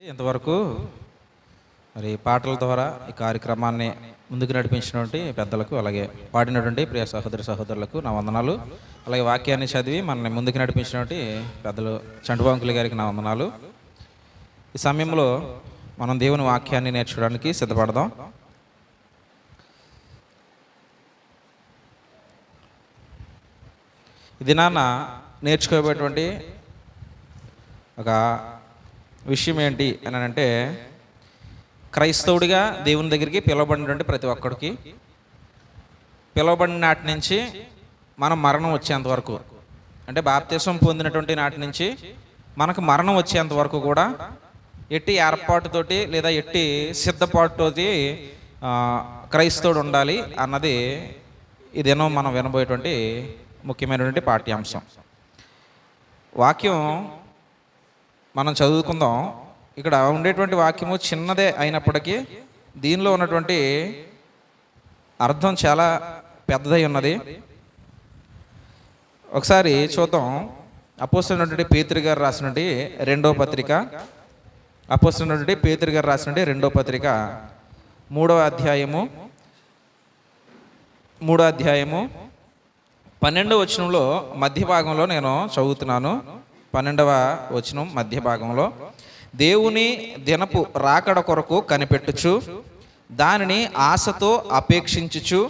ఇంతవరకు మరి పాటల ద్వారా ఈ కార్యక్రమాన్ని ముందుకు నడిపించినటువంటి పెద్దలకు, అలాగే పాడినటువంటి ప్రియ సహోదరి సహోదరులకు నా వందనాలు. అలాగే వాక్యాన్ని చదివి మనల్ని ముందుకు నడిపించినటువంటి పెద్దలు చంటుబాంకులు గారికి నా వందనాలు. ఈ సమయంలో మనం దేవుని వాక్యాన్ని నేర్చుకోవడానికి సిద్ధపడదాం. ఇది నాన్న నేర్చుకోబోయేటువంటి ఒక విషయం ఏంటి అని అంటే, క్రైస్తవుడిగా దేవుని దగ్గరికి పిలువబడినటువంటి ప్రతి ఒక్కడికి పిలువబడిన నాటి నుంచి మనం మరణం వచ్చేంత వరకు, అంటే బాప్తిసం పొందినటువంటి నాటి నుంచి మనకు మరణం వచ్చేంత వరకు కూడా ఎట్టి ఏర్పాటుతోటి లేదా ఎట్టి సిద్ధపాటుతోటి క్రైస్తవుడు ఉండాలి అన్నది ఇదేనో మనం వినబోయేటువంటి ముఖ్యమైనటువంటి పాఠ్యాంశం. వాక్యం మనం చదువుకుందాం. ఇక్కడ ఉండేటువంటి వాక్యము చిన్నదే అయినప్పటికీ దీనిలో ఉన్నటువంటి అర్థం చాలా పెద్దదై ఉన్నది. ఒకసారి చూద్దాం. అపోస్తలుడైనటువంటి పేతురు గారు రాసినటువంటి రెండో పత్రిక, అపోస్తలుడైనటువంటి పేతురు గారు రాసినటువంటి రెండో పత్రిక 3వ అధ్యాయము 12వ వచనంలో మధ్య భాగంలో నేను చదువుతున్నాను. 12వ వచనం మధ్య భాగంలో, దేవుని దినపు రాకడ కొరకు కనిపెట్టుచు దానిని ఆశతో అపేక్షించుచు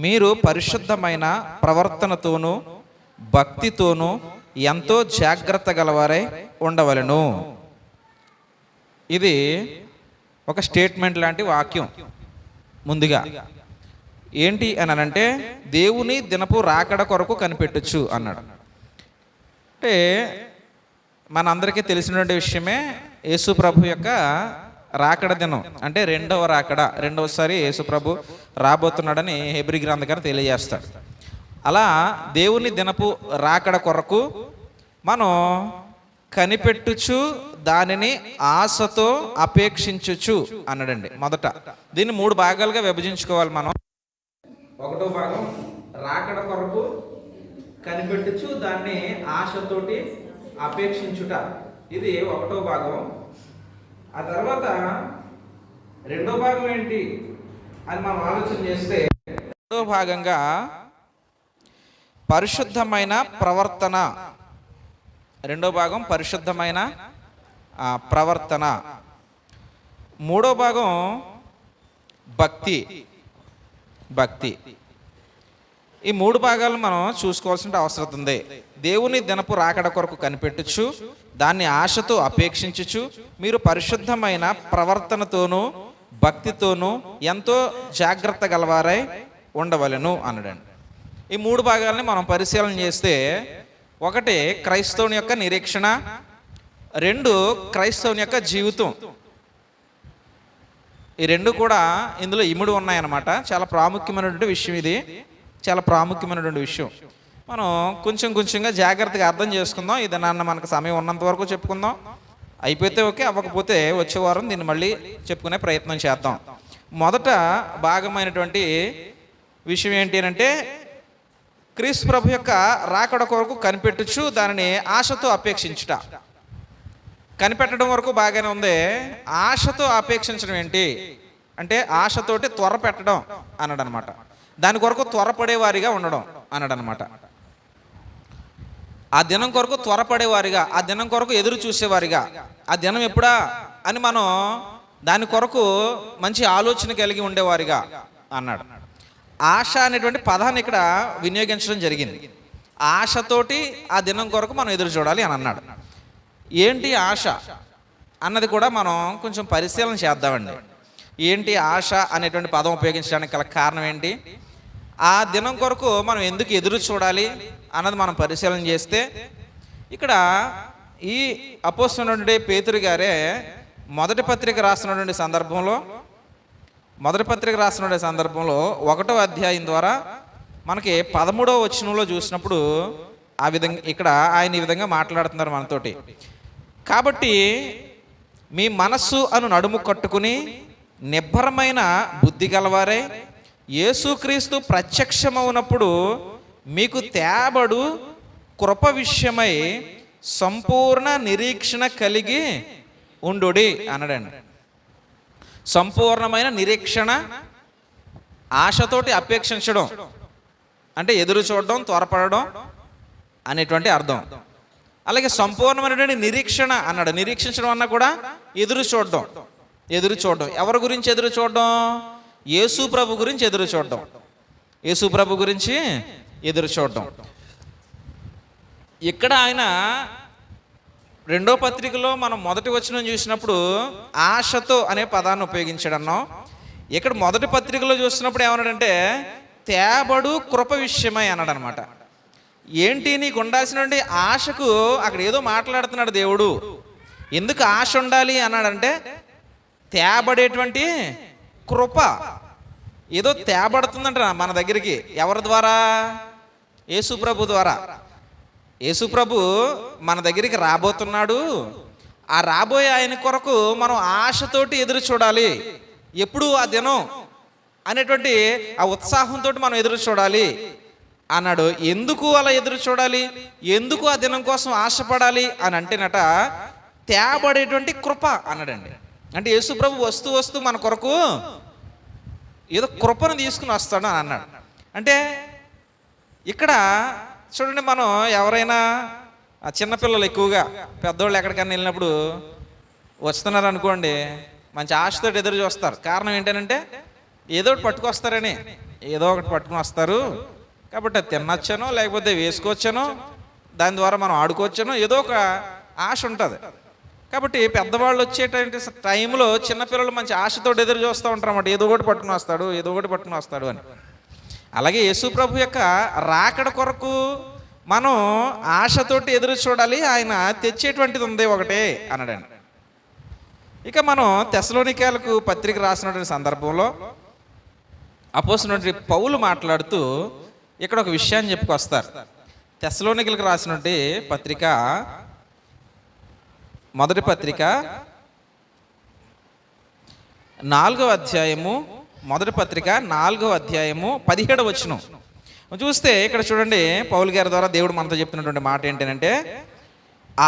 మీరు పరిశుద్ధమైన ప్రవర్తనతోనూ భక్తితోనూ ఎంతో జాగ్రత్త గలవారై ఉండవలెను. ఇది ఒక స్టేట్మెంట్ లాంటి వాక్యం. ముందుగా ఏంటి అని అంటే, దేవుని దినపు రాకడ కొరకు కనిపెట్టచ్చు అన్నాడు. అంటే మనందరికీ తెలిసినటువంటి విషయమే, యేసు ప్రభు యొక్క రాకడ దినం అంటే రెండవ రాకడ, రెండవసారి యేసు ప్రభు రాబోతున్నాడని హెబ్రీ గ్రంథకర్త తెలియజేస్తాడు. అలా దేవుని దినపు రాకడ కొరకు మనం కనిపెట్టుచు దానిని ఆశతో అపేక్షించుచు అన్నాడండి. మొదట దీన్ని 3 భాగాలుగా విభజించుకోవాలి మనం. 1వ భాగం రాకడ కొరకు కనిపెట్టుచు దాన్ని ఆశతోటి అపేక్షించుట, ఇది 1వ భాగం. ఆ తర్వాత 2వ భాగం ఏంటి అని మనం ఆలోచన చేస్తే, 2వ భాగంగా పరిశుద్ధమైన ప్రవర్తన. 2వ భాగం పరిశుద్ధమైన ప్రవర్తన. 3వ భాగం భక్తి. ఈ 3 భాగాలను మనం చూసుకోవాల్సిన అవసరం ఉంది. దేవుని దినపు రాకడ కొరకు కనిపెట్టుచు దాన్ని ఆశతో అపేక్షించుచు మీరు పరిశుద్ధమైన ప్రవర్తనతోనూ భక్తితోనూ ఎంతో జాగ్రత్త గలవారై ఉండవలెను అన్నాడండి. ఈ 3 భాగాలని మనం పరిశీలన చేస్తే, 1 క్రైస్తవుని యొక్క నిరీక్షణ, 2 క్రైస్తవుని యొక్క జీవితం. ఈ 2 కూడా ఇందులో ఇముడు ఉన్నాయన్నమాట. చాలా ప్రాముఖ్యమైనటువంటి విషయం ఇది, చాలా ప్రాముఖ్యమైనటువంటి విషయం. మనం కొంచెంగా జాగ్రత్తగా అర్థం చేసుకుందాం. ఇది నాన్న మనకు సమయం ఉన్నంత వరకు చెప్పుకుందాం. అయిపోతే ఓకే, అవ్వకపోతే వచ్చే వారం దీన్ని మళ్ళీ చెప్పుకునే ప్రయత్నం చేద్దాం. మొదట భాగమైనటువంటి విషయం ఏంటి అంటే, క్రీస్తు ప్రభు యొక్క రాకడ కొరకు కనిపెట్టుచు దానిని ఆశతో అపేక్షించుట. కనిపెట్టడం వరకు బాగానే ఉంది. ఆశతో అపేక్షించడం ఏంటి అంటే, ఆశతోటి త్వర పెట్టడం అన్నాడనమాట. దాని కొరకు త్వరపడేవారిగా ఉండడం అన్నాడనమాట. ఆ దినం కొరకు త్వరపడేవారిగా, ఆ దినం కొరకు ఎదురు చూసేవారిగా, ఆ దినం ఎప్పుడా అని మనం దాని కొరకు మంచి ఆలోచన కలిగి ఉండేవారిగా అన్నాడు. ఆశ అనేటువంటి పదాన్ని ఇక్కడ వినియోగించడం జరిగింది. ఆశతోటి ఆ దినం కొరకు మనం ఎదురు చూడాలి అని అన్నాడు. ఏంటి ఆశ అన్నది కూడా మనం కొంచెం పరిశీలన చేద్దామండి. ఏంటి ఆశ అనేటువంటి పదం ఉపయోగించడానికి గల కారణం ఏంటి, ఆ దినం కొరకు మనం ఎందుకు ఎదురు చూడాలి అన్నది మనం పరిశీలన చేస్తే, ఇక్కడ ఈ అపోస్తలుడైనటువంటి పేతురు గారే మొదటి పత్రిక రాసినటువంటి సందర్భంలో 1వ అధ్యాయం ద్వారా మనకి 13వ వచనంలో చూసినప్పుడు ఆ విధంగా ఇక్కడ ఆయన ఈ విధంగా మాట్లాడుతున్నారు మనతోటి. కాబట్టి మీ మనస్సు అను నడుము కట్టుకుని నిబ్బరమైన బుద్ధి గలవారై యేసుక్రీస్తు ప్రత్యక్షమవునప్పుడు మీకు తేబడు కృప విషయమై సంపూర్ణ నిరీక్షణ కలిగి ఉండుడి అన్నాడండి. సంపూర్ణమైన నిరీక్షణ, ఆశతోటి అపేక్షించడం అంటే ఎదురు చూడడం, త్వరపడడం అనేటువంటి అర్థం. అలాగే సంపూర్ణమైనటువంటి నిరీక్షణ అన్నాడు. నిరీక్షించడం అన్నా కూడా ఎదురు చూడడం. ఎదురు చూడడం ఎవరి గురించి ఎదురు చూడడం? యేసు ప్రభు గురించి ఎదురు చూడడం. యేసు ప్రభు గురించి ఎదురు చూడడం. ఇక్కడ ఆయన రెండో పత్రికలో మనం మొదటి వచనం చూసినప్పుడు ఆశతో అనే పదాన్ని ఉపయోగించాడు అన్నాం. ఇక్కడ మొదటి పత్రికలో చూసినప్పుడు ఏమన్నాడంటే తేబడు కృప విషయమై అన్నాడు అనమాట. ఏంటి నీకు ఉండాల్సినటువంటి ఆశకు అక్కడ ఏదో మాట్లాడుతున్నాడు దేవుడు. ఎందుకు ఆశ ఉండాలి అన్నాడంటే తేబడేటువంటి కృప ఏదో తేబడుతుందంట మన దగ్గరికి. ఎవరి ద్వారా? యేసు ప్రభు ద్వారా. యేసు ప్రభు మన దగ్గరికి రాబోతున్నాడు. ఆ రాబోయే ఆయన కొరకు మనం ఆశతోటి ఎదురు చూడాలి. ఎప్పుడు ఆ దినం అనేటువంటి ఆ ఉత్సాహంతో మనం ఎదురు చూడాలి అన్నాడు. ఎందుకు అలా ఎదురు చూడాలి, ఎందుకు ఆ దినం కోసం ఆశపడాలి అని అంటేనట తేబడేటువంటి కృప అన్నాడండి. అంటే యేసు ప్రభు వస్తూ వస్తూ మన కొరకు ఏదో కృపను తీసుకుని వస్తాడు అని అన్నాడు. అంటే ఇక్కడ చూడండి, మనం ఎవరైనా చిన్నపిల్లలు ఎక్కువగా పెద్దోళ్ళు ఎక్కడికైనా వెళ్ళినప్పుడు వస్తున్నారు అనుకోండి, మంచి ఆశతో ఎదురు చూస్తారు. కారణం ఏంటంటే ఏదో ఒకటి పట్టుకొస్తారని, ఏదో ఒకటి పట్టుకుని వస్తారు కాబట్టి అది తినొచ్చానో లేకపోతే వేసుకోవచ్చానో దాని ద్వారా మనం ఆడుకోవచ్చానో ఏదో ఒక ఆశ ఉంటుంది. కాబట్టి పెద్దవాళ్ళు వచ్చేటువంటి టైంలో చిన్నపిల్లలు మంచి ఆశతో ఎదురు చూస్తూ ఉంటారు అన్నమాట. ఏదో ఒకటి పట్టుకుని వస్తాడు, ఏదో ఒకటి పట్టుకుని వస్తాడు అని. అలాగే యేసు ప్రభు యొక్క రాకడ కొరకు మనం ఆశతోటి ఎదురు చూడాలి. ఆయన తెచ్చేటువంటిది ఉంది ఒకటే అన్నాడండి. ఇక మనం తెస్సలోనికైలకు పత్రిక రాసినటువంటి సందర్భంలో అపోస్తలుడైన పౌలు మాట్లాడుతూ ఇక్కడ ఒక విషయాన్ని చెప్పుకొస్తారు. తెస్సలోనికైలకు రాసినటువంటి పత్రిక, మొదటి పత్రిక 4వ అధ్యాయము, మొదటి పత్రిక 4వ అధ్యాయము 17వ వచనం చూస్తే ఇక్కడ చూడండి, పౌలు గారి ద్వారా దేవుడు మనతో చెప్తున్నటువంటి మాట ఏంటంటే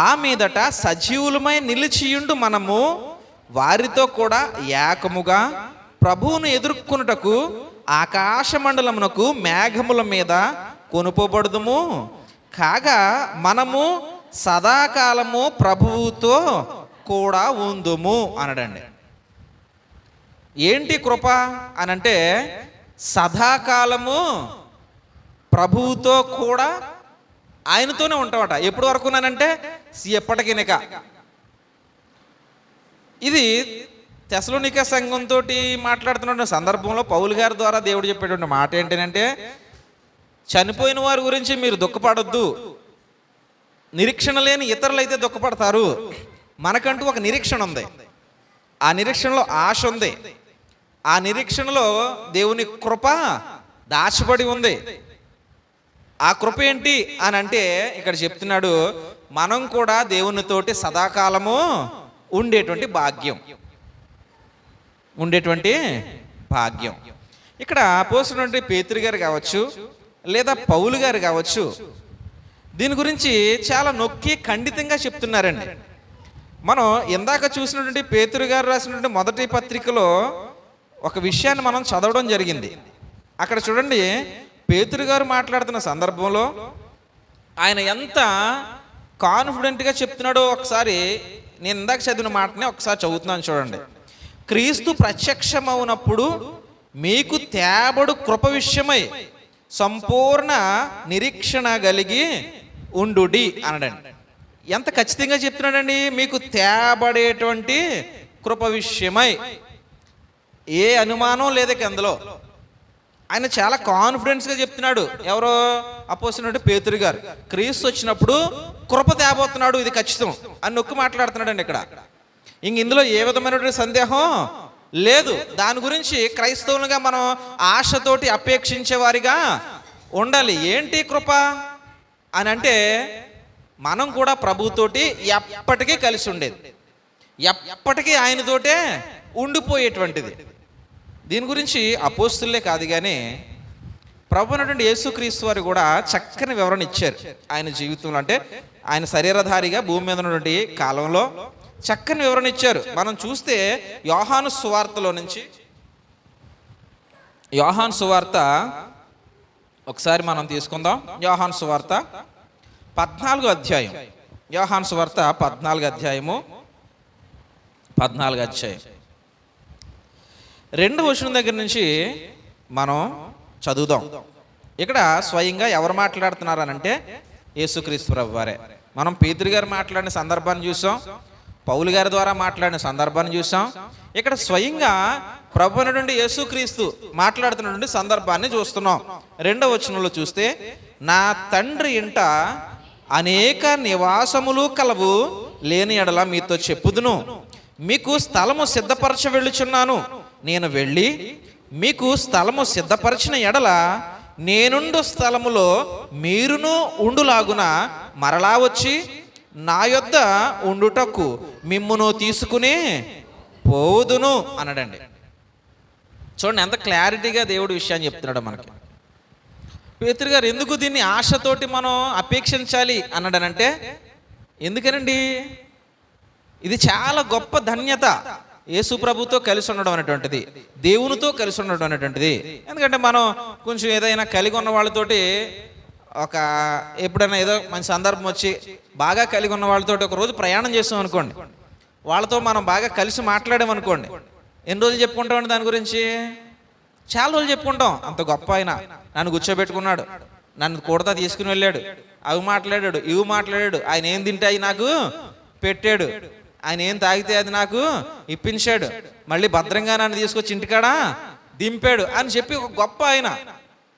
ఆ మీదట సజీవులమై నిలిచియుండు మనము వారితో కూడా ఏకముగా ప్రభువును ఎదుర్కొనుటకు ఆకాశ మండలమునకు మేఘముల మీద కొనుపోబడుదుము. కాగా మనము సదాకాలము ప్రభువుతో కూడా ఉందుము అనడండి. ఏంటి కృప అనంటే సదాకాలము ప్రభువుతో కూడా ఆయనతోనే ఉంటామట. ఎప్పటి వరకున్నానంటే ఎప్పటికినక. ఇది తెస్సలోనిక సంఘంతో మాట్లాడుతున్న సందర్భంలో పౌలు గారి ద్వారా దేవుడు చెప్పేటువంటి మాట ఏంటంటే చనిపోయిన వారి గురించి మీరు దుఃఖపడొద్దు. నిరీక్షణ లేని ఇతరులు అయితే దుఃఖపడతారు. మనకంటూ ఒక నిరీక్షణ ఉంది. ఆ నిరీక్షణలో ఆశ ఉంది. ఆ నిరీక్షణలో దేవుని కృప దాచబడి ఉంది. ఆ కృప ఏంటి అని అంటే ఇక్కడ చెప్తున్నాడు, మనం కూడా దేవునితోటి సదాకాలము ఉండేటువంటి భాగ్యం. ఇక్కడ అపోస్తలుడైన పేతురు గారు కావచ్చు లేదా పౌలు గారు కావచ్చు, దీని గురించి చాలా నొక్కి ఖండితంగా చెప్తున్నారండి. మనం ఇందాక చూసినటువంటి పేతురు గారు రాసినటువంటి మొదటి పత్రికలో ఒక విషయాన్ని మనం చదవడం జరిగింది. అక్కడ చూడండి, పేతురు గారు మాట్లాడుతున్న సందర్భంలో ఆయన ఎంత కాన్ఫిడెంట్గా చెప్తున్నాడో ఒకసారి నేను ఇందాక చదివిన మాటనే ఒకసారి చదువుతున్నాను చూడండి. క్రీస్తు ప్రత్యక్షమవునప్పుడు మీకు తేబడు కృప విషయమై సంపూర్ణ నిరీక్షణ కలిగి ఉండుడి అనడండి. ఎంత ఖచ్చితంగా చెప్తున్నాడండి, మీకు తేబడేటువంటి కృప విషయమై. ఏ అనుమానం లేదు అందులో. ఆయన చాలా కాన్ఫిడెన్స్గా చెప్తున్నాడు. ఎవరో అపోస్తలుడైన పేతురు గారు క్రీస్తు వచ్చినప్పుడు కృప తేబోతున్నాడు, ఇది ఖచ్చితం అని నొక్కి మాట్లాడుతున్నాడండి. ఇక్కడ ఇందులో ఏ విధమైనటువంటి సందేహం లేదు. దాని గురించి క్రైస్తవులుగా మనం ఆశతోటి అపేక్షించే వారిగా ఉండాలి. ఏంటి కృప అని అంటే మనం కూడా ప్రభుతోటి ఎప్పటికీ కలిసి ఉండేది, ఎప్పటికీ ఆయనతోటే ఉండిపోయేటువంటిది. దీని గురించి అపోస్తులే కాదు కానీ ప్రభు అయినటువంటి యేసుక్రీస్తు వారు కూడా చక్కని వివరణ ఇచ్చారు ఆయన జీవితంలో. అంటే ఆయన శరీరధారిగా భూమి మీద ఉన్నటువంటి కాలంలో చక్కని వివరణ ఇచ్చారు. మనం చూస్తే యోహాను సువార్తలో నుంచి, యోహాను సువార్త ఒకసారి మనం తీసుకుందాం. యోహాను సువార్త 14వ అధ్యాయం, యోహాను సువార్త 14వ అధ్యాయము 14వ అధ్యాయం 2వ వచనం దగ్గర నుంచి మనం చదువుదాం. ఇక్కడ స్వయంగా ఎవరు మాట్లాడుతున్నారనంటే యేసుక్రీస్తు ప్రభు వారే. మనం పేతురు గారు మాట్లాడిన సందర్భాన్ని చూసాం, పౌలు గారి ద్వారా మాట్లాడిన సందర్భాన్ని చూసాం. ఇక్కడ స్వయంగా ప్రభు నుండి యేసుక్రీస్తు మాట్లాడుతున్నటువంటి సందర్భాన్ని చూస్తున్నాం. 2వ వచనంలో చూస్తే, నా తండ్రి ఇంట అనేక నివాసములు కలవు, లేని ఎడల మీతో చెప్పుదును. మీకు స్థలము సిద్ధపరచ వెళ్ళుచున్నాను. నేను వెళ్ళి మీకు స్థలము సిద్ధపరిచిన ఎడల నేనుండు స్థలములో మీరును ఉండులాగున మరలా వచ్చి నా యొద్ద ఉండుటకు మిమ్మును తీసుకుని పోదును అన్నాడండి. చూడండి ఎంత క్లారిటీగా దేవుడు విషయాన్ని చెప్తున్నాడు మనకి. పేతురు గారు ఎందుకు దీన్ని ఆశతోటి మనం అపేక్షించాలి అన్నాడనంటే, ఎందుకనండి, ఇది చాలా గొప్ప ధన్యత. యేసు ప్రభుతో కలిసి ఉండడం అనేటువంటిది, దేవునితో కలిసి ఉండడం అనేటువంటిది. ఎందుకంటే మనం కొంచెం ఏదైనా కలిగి ఉన్న వాళ్ళతోటి ఎప్పుడైనా ఏదో మంచి సందర్భం వచ్చి బాగా కలిగి ఉన్న వాళ్ళతోటి ఒక రోజు ప్రయాణం చేస్తాం అనుకోండి, వాళ్ళతో మనం బాగా కలిసి మాట్లాడామనుకోండి, ఎన్ని రోజులు చెప్పుకుంటామండి దాని గురించి? చాలా రోజులు చెప్పుకుంటాం. అంత గొప్ప ఆయన, నన్ను కూర్చోబెట్టుకున్నాడు, నన్ను కూడతా తీసుకుని వెళ్ళాడు, అవి మాట్లాడాడు, ఇవి మాట్లాడాడు, ఆయన ఏం తింటే అవి నాకు పెట్టాడు, ఆయన ఏం తాగితే అది నాకు ఇప్పించాడు, మళ్ళీ భద్రంగా నన్ను తీసుకొచ్చి ఇంటికాడ దింపాడు అని చెప్పి ఒక గొప్ప ఆయన.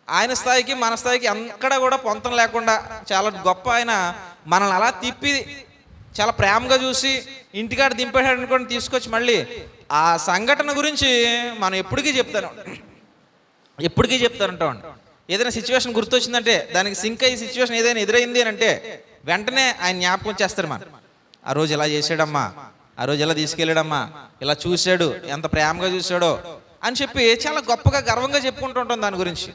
ఆయన స్థాయికి మన స్థాయికి ఎక్కడ కూడా పొంతం లేకుండా చాలా గొప్ప ఆయన మనల్ని అలా తిప్పి చాలా ప్రేమగా చూసి ఇంటికాడ దింపాడు అనుకోండి, తీసుకొచ్చి మళ్ళీ ఆ సంఘటన గురించి మనం ఎప్పటికీ చెప్తానంటామండి. ఏదైనా సిచ్యువేషన్ గుర్తొచ్చిందంటే, దానికి సింక్ అయ్యి సిచ్యువేషన్ ఏదైనా ఎదురైంది అని అంటే వెంటనే ఆయన జ్ఞాపకం చేస్తారు. ఆ రోజు ఇలా చేసాడమ్మా, ఆ రోజు ఇలా తీసుకెళ్ళాడమ్మా, ఇలా చూశాడు, ఎంత ప్రేమగా చూశాడో అని చెప్పి చాలా గొప్పగా గర్వంగా చెప్పుకుంటూ ఉంటాం దాని గురించి.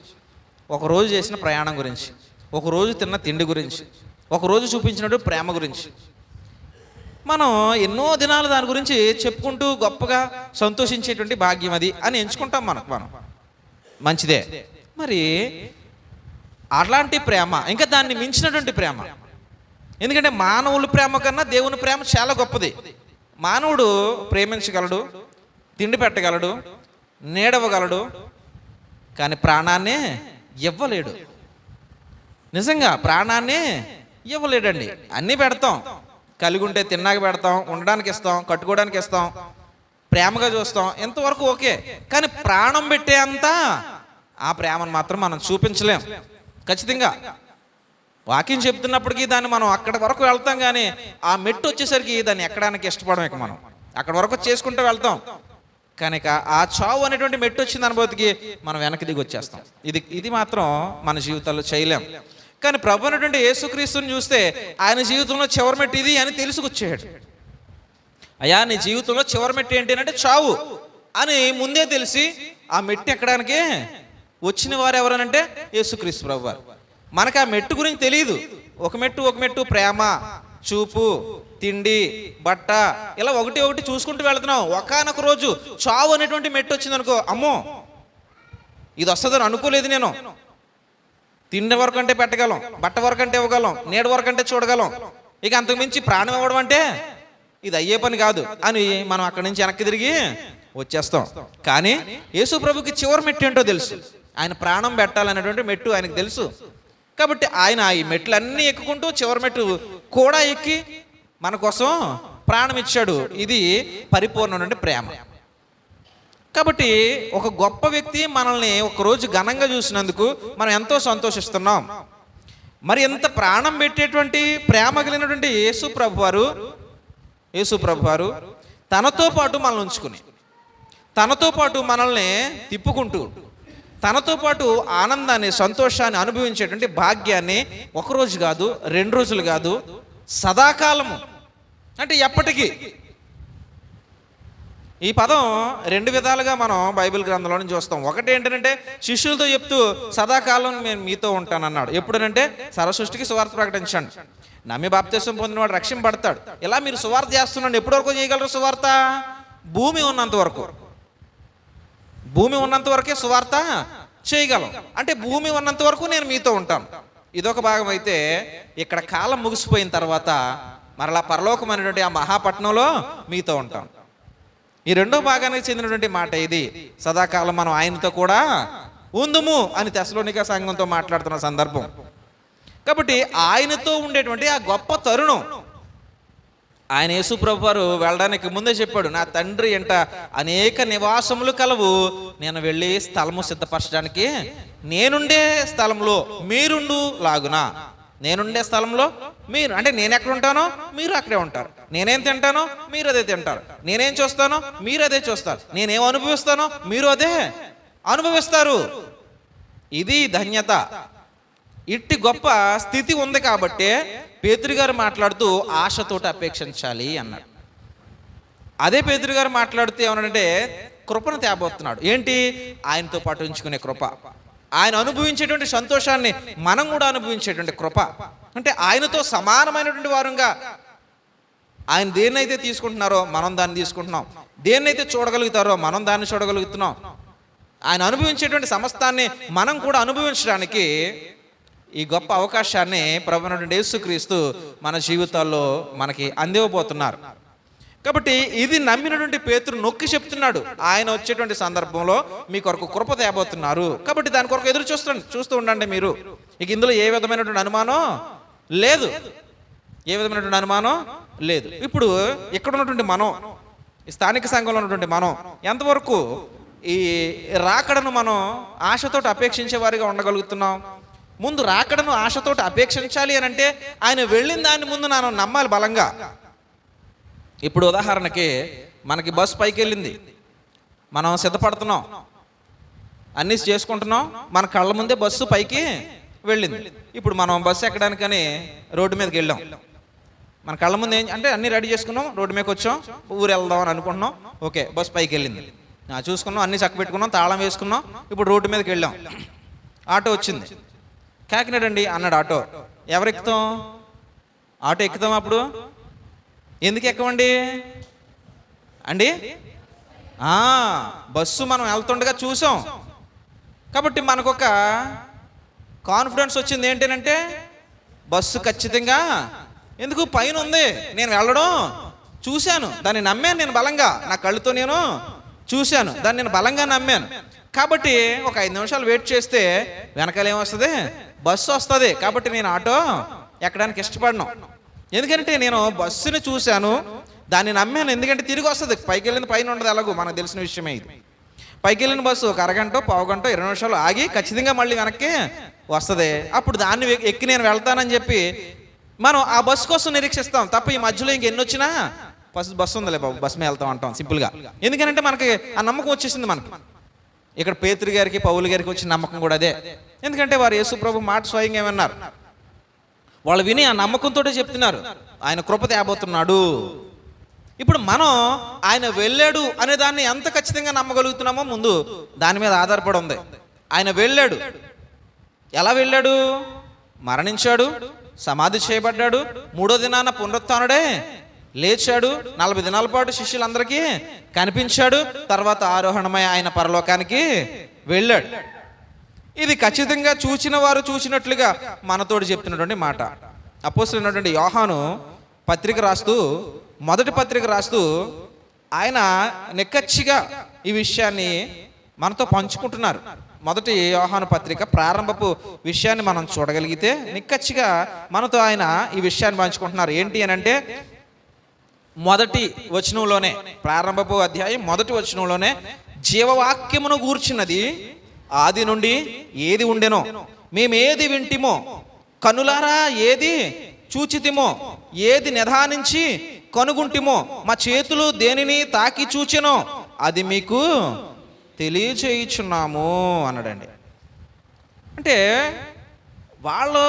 ఒకరోజు చేసిన ప్రయాణం గురించి, ఒకరోజు తిన్న తిండి గురించి, ఒకరోజు చూపించినట్టు ప్రేమ గురించి మనం ఎన్నో దినాలు దాని గురించి చెప్పుకుంటూ గొప్పగా సంతోషించేటువంటి భాగ్యం అది అని ఎంచుకుంటాం. మనం మంచిదే. మరి అలాంటి ప్రేమ, ఇంకా దాన్ని మించినటువంటి ప్రేమ, ఎందుకంటే మానవుల ప్రేమ కన్నా దేవుని ప్రేమ చాలా గొప్పది. మానవుడు ప్రేమించగలడు, తిండి పెట్టగలడు, నీడవగలడు, కానీ ప్రాణాన్నే ఇవ్వలేడు. నిజంగా ప్రాణాన్ని ఇవ్వలేడండి. అన్నీ పెడతాం, కలిగి ఉంటే తిన్నాక పెడతాం, ఉండడానికి ఇస్తాం, కట్టుకోవడానికి ఇస్తాం, ప్రేమగా చూస్తాం, ఎంతవరకు ఓకే. కానీ ప్రాణం పెట్టే అంతా ఆ ప్రేమను మాత్రం మనం చూపించలేం. ఖచ్చితంగా వాక్యం చెప్తున్నప్పటికీ దాన్ని మనం అక్కడి వరకు వెళ్తాం, కానీ ఆ మెట్టు వచ్చేసరికి దాన్ని ఎక్కడానికి ఇష్టపడం. ఇక మనం అక్కడి వరకు చేసుకుంటూ వెళ్తాం, కానీ ఆ చావు అనేటువంటి మెట్టు వచ్చింది అనుభూతికి మనం వెనక్కి దిగి వచ్చేస్తాం. ఇది మాత్రం మన జీవితాల్లో చేయలేం. కానీ ప్రభు అనేటువంటి యేసుక్రీస్తుని చూస్తే ఆయన జీవితంలో చివరి మెట్టు ఇది అని తెలుసుకొచ్చాడు. అయ్యా నీ జీవితంలో చివరి మెట్టు ఏంటి అంటే చావు అని ముందే తెలిసి ఆ మెట్టు ఎక్కడానికి వచ్చిన వారు ఎవరనంటే యేసుక్రీస్తు ప్రభు వారు. మనకు ఆ మెట్టు గురించి తెలియదు. ఒక మెట్టు ప్రేమ, చూపు, తిండి, బట్ట, ఇలా ఒకటి చూసుకుంటూ వెళ్తున్నాం. ఒకానొక రోజు చావు అనేటువంటి మెట్టు వచ్చింది అనుకో, అమ్మో ఇది వస్తుందని అనుకోలేదు నేను. తిండి వరకు అంటే పెట్టగలం, బట్ట వరకు అంటే ఇవ్వగలం, నీడ వరకు అంటే చూడగలం, ఇక అంతకు మించి ప్రాణం ఇవ్వడం అంటే ఇది అయ్యే పని కాదు అని మనం అక్కడి నుంచి వెనక్కి తిరిగి వచ్చేస్తాం. కానీ యేసు ప్రభుకి చివరి మెట్టు ఏంటో తెలుసు. ఆయన ప్రాణం పెట్టాలనేటువంటి మెట్టు ఆయనకు తెలుసు. కాబట్టి ఆయన ఈ మెట్లన్నీ ఎక్కుకుంటూ చివరి మెట్టు కూడా ఎక్కి మన కోసం ప్రాణం ఇచ్చాడు. ఇది పరిపూర్ణమైన ప్రేమ. కాబట్టి ఒక గొప్ప వ్యక్తి మనల్ని ఒకరోజు ఘనంగా చూసినందుకు మనం ఎంతో సంతోషిస్తున్నాం. మరి ఎంత ప్రాణం పెట్టేటువంటి ప్రేమ కలిగినటువంటి యేసు ప్రభు వారు తనతో పాటు మనల్ని ఉంచుకుని, తనతో పాటు మనల్ని తిప్పుకుంటూ, తనతో పాటు ఆనందాన్ని, సంతోషాన్ని అనుభవించేటువంటి భాగ్యాన్ని ఒకరోజు కాదు, 2 రోజులు కాదు, సదాకాలము, అంటే ఎప్పటికీ ఈ పదం రెండు విధాలుగా మనం బైబిల్ గ్రంథంలో నుంచి చూస్తాం. ఒకటి ఏంటంటే శిష్యులతో చెప్తూ సదాకాలం నేను మీతో ఉంటానన్నాడు. ఎప్పుడనంటే సర్వసృష్టికి సువార్త ప్రకటించండి, నమ్మి బాప్తిసం పొందినవాడు రక్షింపబడతాడు. ఇలా మీరు సువార్త చేస్తున్నాడు. ఎప్పటి వరకు చేయగలరు సువార్త? భూమి ఉన్నంత వరకు. భూమి ఉన్నంత వరకే సువార్త చేయగలం. అంటే భూమి ఉన్నంత వరకు నేను మీతో ఉంటాను. ఇదొక భాగం అయితే, ఇక్కడ కాలం ముగిసిపోయిన తర్వాత మరలా పరలోకం అనేటువంటి ఆ మహాపట్నంలో మీతో ఉంటాం. ఈ రెండో భాగానికి చెందినటువంటి మాట ఇది. సదాకాలం మనం ఆయనతో కూడా ఉందుము అని తెస్సలోనిక సంఘంతో మాట్లాడుతున్న సందర్భం. కాబట్టి ఆయనతో ఉండేటువంటి ఆ గొప్ప తరుణం, ఆయన యేసుప్రభు వారు వెళ్ళడానికి ముందే చెప్పాడు, నా తండ్రి ఎంట అనేక నివాసములు కలవు, నేను వెళ్ళి స్థలము సిద్ధపరచడానికి నేనుండే స్థలంలో మీరుండు లాగునా. నేనుండే స్థలంలో మీరు, అంటే నేను ఎక్కడ ఉంటానో మీరు అక్కడే ఉంటారు. నేనేం తింటానో మీరు అదే తింటారు. నేనేం చూస్తానో మీరు అదే చూస్తారు. నేనేం అనుభవిస్తానో మీరు అదే అనుభవిస్తారు. ఇది ధన్యత. ఇట్టి గొప్ప స్థితి ఉంది కాబట్టే పేతురు గారు మాట్లాడుతూ ఆశతోటి అపేక్షించాలి అన్నాడు. అదే పేతురు గారు మాట్లాడుతూ ఏమనంటే కృపను తేబోతున్నాడు. ఏంటి? ఆయనతో పాటు ఉంచుకునే కృప, ఆయన అనుభవించేటువంటి సంతోషాన్ని మనం కూడా అనుభవించేటువంటి కృప. అంటే ఆయనతో సమానమైనటువంటి వారుగా ఆయన దేన్నైతే తీసుకుంటున్నారో మనం దాన్ని తీసుకుంటున్నాం, దేన్నైతే చూడగలుగుతారో మనం దాన్ని చూడగలుగుతున్నాం. ఆయన అనుభవించేటువంటి సమస్తాన్ని మనం కూడా అనుభవించడానికి ఈ గొప్ప అవకాశాన్ని ప్రభువైనటువంటి యేసుక్రీస్తు మన జీవితాల్లో మనకి అందివ్వబోతున్నారు. కాబట్టి ఇది నమ్మినటువంటి పేతురు నొక్కి చెప్తున్నాడు, ఆయన వచ్చేటువంటి సందర్భంలో మీ కొరకు కృప తేబోతున్నారు. కాబట్టి దాని కొరకు ఎదురు చూస్తూ ఉండండి మీరు. ఇక ఇందులో ఏ విధమైనటువంటి అనుమానం లేదు, ఏ విధమైనటువంటి అనుమానం లేదు. ఇప్పుడు ఇక్కడ ఉన్నటువంటి మనం, ఈ స్థానిక సంఘంలో ఉన్నటువంటి మనం ఎంతవరకు ఈ రాకడను మనం ఆశతోటి అపేక్షించే వారిగా ఉండగలుగుతున్నాం? ముందు రాకడను ఆశతోటి అపేక్షించాలి అని అంటే ఆయన వెళ్ళిన దాన్ని ముందు మనం నమ్మాలి బలంగా. ఇప్పుడు ఉదాహరణకి మనకి బస్సు పైకి వెళ్ళింది, మనం సిద్ధపడుతున్నాం, అన్నీ చేసుకుంటున్నాం, మన కళ్ళ ముందే బస్సు పైకి వెళ్ళింది. ఇప్పుడు మనం బస్సు ఎక్కడానికని రోడ్డు మీదకి వెళ్ళాం. మన కళ్ళ ముందు ఏం అంటే అన్నీ రెడీ చేసుకున్నాం, రోడ్డు మీదకి వచ్చాం, ఊరు వెళ్దాం అని అనుకుంటున్నాం. ఓకే, బస్సు పైకి వెళ్ళింది, చూసుకున్నాం, అన్నీ చక్క పెట్టుకున్నాం, తాళం వేసుకున్నాం. ఇప్పుడు రోడ్డు మీదకి వెళ్ళాం, ఆటో వచ్చింది. కాకినాడ అండి అన్నాడు ఆటో. ఎవరు ఎక్కుతాం? ఆటో ఎక్కుతాం. అప్పుడు ఎందుకు ఎక్కమండి అండి? బస్సు మనం వెళ్తుండగా చూసాం కాబట్టి మనకొక కాన్ఫిడెన్స్ వచ్చింది. ఏంటంటే బస్సు ఖచ్చితంగా, ఎందుకు పైన ఉంది, నేను వెళ్ళడం చూశాను, దాన్ని నమ్మాను నేను బలంగా, నా కళ్ళుతో నేను చూశాను, దాన్ని నేను బలంగా నమ్మాను. కాబట్టి ఒక 5 నిమిషాలు వెయిట్ చేస్తే వెనకాల ఏమొస్తుంది? బస్సు వస్తుంది. కాబట్టి నేను ఆటో ఎక్కడానికి ఇష్టపడను. ఎందుకంటే నేను బస్సుని చూశాను, దాన్ని నమ్మాను. ఎందుకంటే తిరిగి వస్తుంది, పైకి వెళ్ళింది పైన ఉండదు, ఎలాగో మనకు తెలిసిన విషయమే ఇది. పైకి వెళ్ళిన బస్సు ఒక అరగంట, పావుగంట, 20 నిమిషాలు ఆగి ఖచ్చితంగా మళ్ళీ వెనక్కి వస్తుంది. అప్పుడు దాన్ని ఎక్కి నేను వెళ్తానని చెప్పి మనం ఆ బస్సు కోసం నిరీక్షిస్తాం తప్ప ఈ మధ్యలో ఇంకెన్ని వచ్చినా బస్సు ఉందిలే బాబు, బస్సు మీద వెళ్తాం అంటాం సింపుల్గా. ఎందుకంటే మనకి ఆ నమ్మకం వచ్చేసింది మనకి. ఇక్కడ పేతురు గారికి, పౌలు గారికి వచ్చిన నమ్మకం కూడా అదే. ఎందుకంటే వారు యేసుప్రభు మాట స్వయంగా ఏమన్నారు, వాళ్ళు విని ఆ నమ్మకంతో చెప్తున్నారు, ఆయన కృప తేబోతున్నాడు. ఇప్పుడు మనం ఆయన వెళ్ళాడు అనే దాన్ని ఎంత ఖచ్చితంగా నమ్మగలుగుతున్నామో ముందు దాని మీద ఆధారపడి ఉంది. ఆయన వెళ్ళాడు, ఎలా వెళ్ళాడు? మరణించాడు, సమాధి చేయబడ్డాడు, 3వ దినాన పునరుత్థానుడే లేచాడు, 40 దినాల పాటు శిష్యులందరికీ కనిపించాడు, తర్వాత ఆరోహణమై ఆయన పరలోకానికి వెళ్ళాడు. ఇది ఖచ్చితంగా చూచిన వారు చూసినట్లుగా మనతోటి చెప్తున్నటువంటి మాట. అపోస్తలుడైనటువంటి యోహాను పత్రిక రాస్తూ, మొదటి పత్రిక రాస్తూ ఆయన నిక్కచ్చిగా ఈ విషయాన్ని మనతో పంచుకుంటున్నారు. మొదటి యోహాను పత్రిక ప్రారంభపు విషయాన్ని మనం చూడగలిగితే నిక్కచ్చిగా మనతో ఆయన ఈ విషయాన్ని పంచుకుంటున్నారు. ఏంటి అని అంటే మొదటి వచనంలోనే, ప్రారంభపు అధ్యాయం మొదటి వచనంలోనే, జీవవాక్యమును గూర్చినది ఆది నుండి ఏది ఉండెనో మేమేది వింటిమో, కనులారా ఏది చూచితిమో, ఏది నిదానించి కనుగుంటిమో, మా చేతులు దేనిని తాకి చూచెనో అది మీకు తెలియచేయుచున్నాము అన్నాడండి. అంటే వాళ్ళు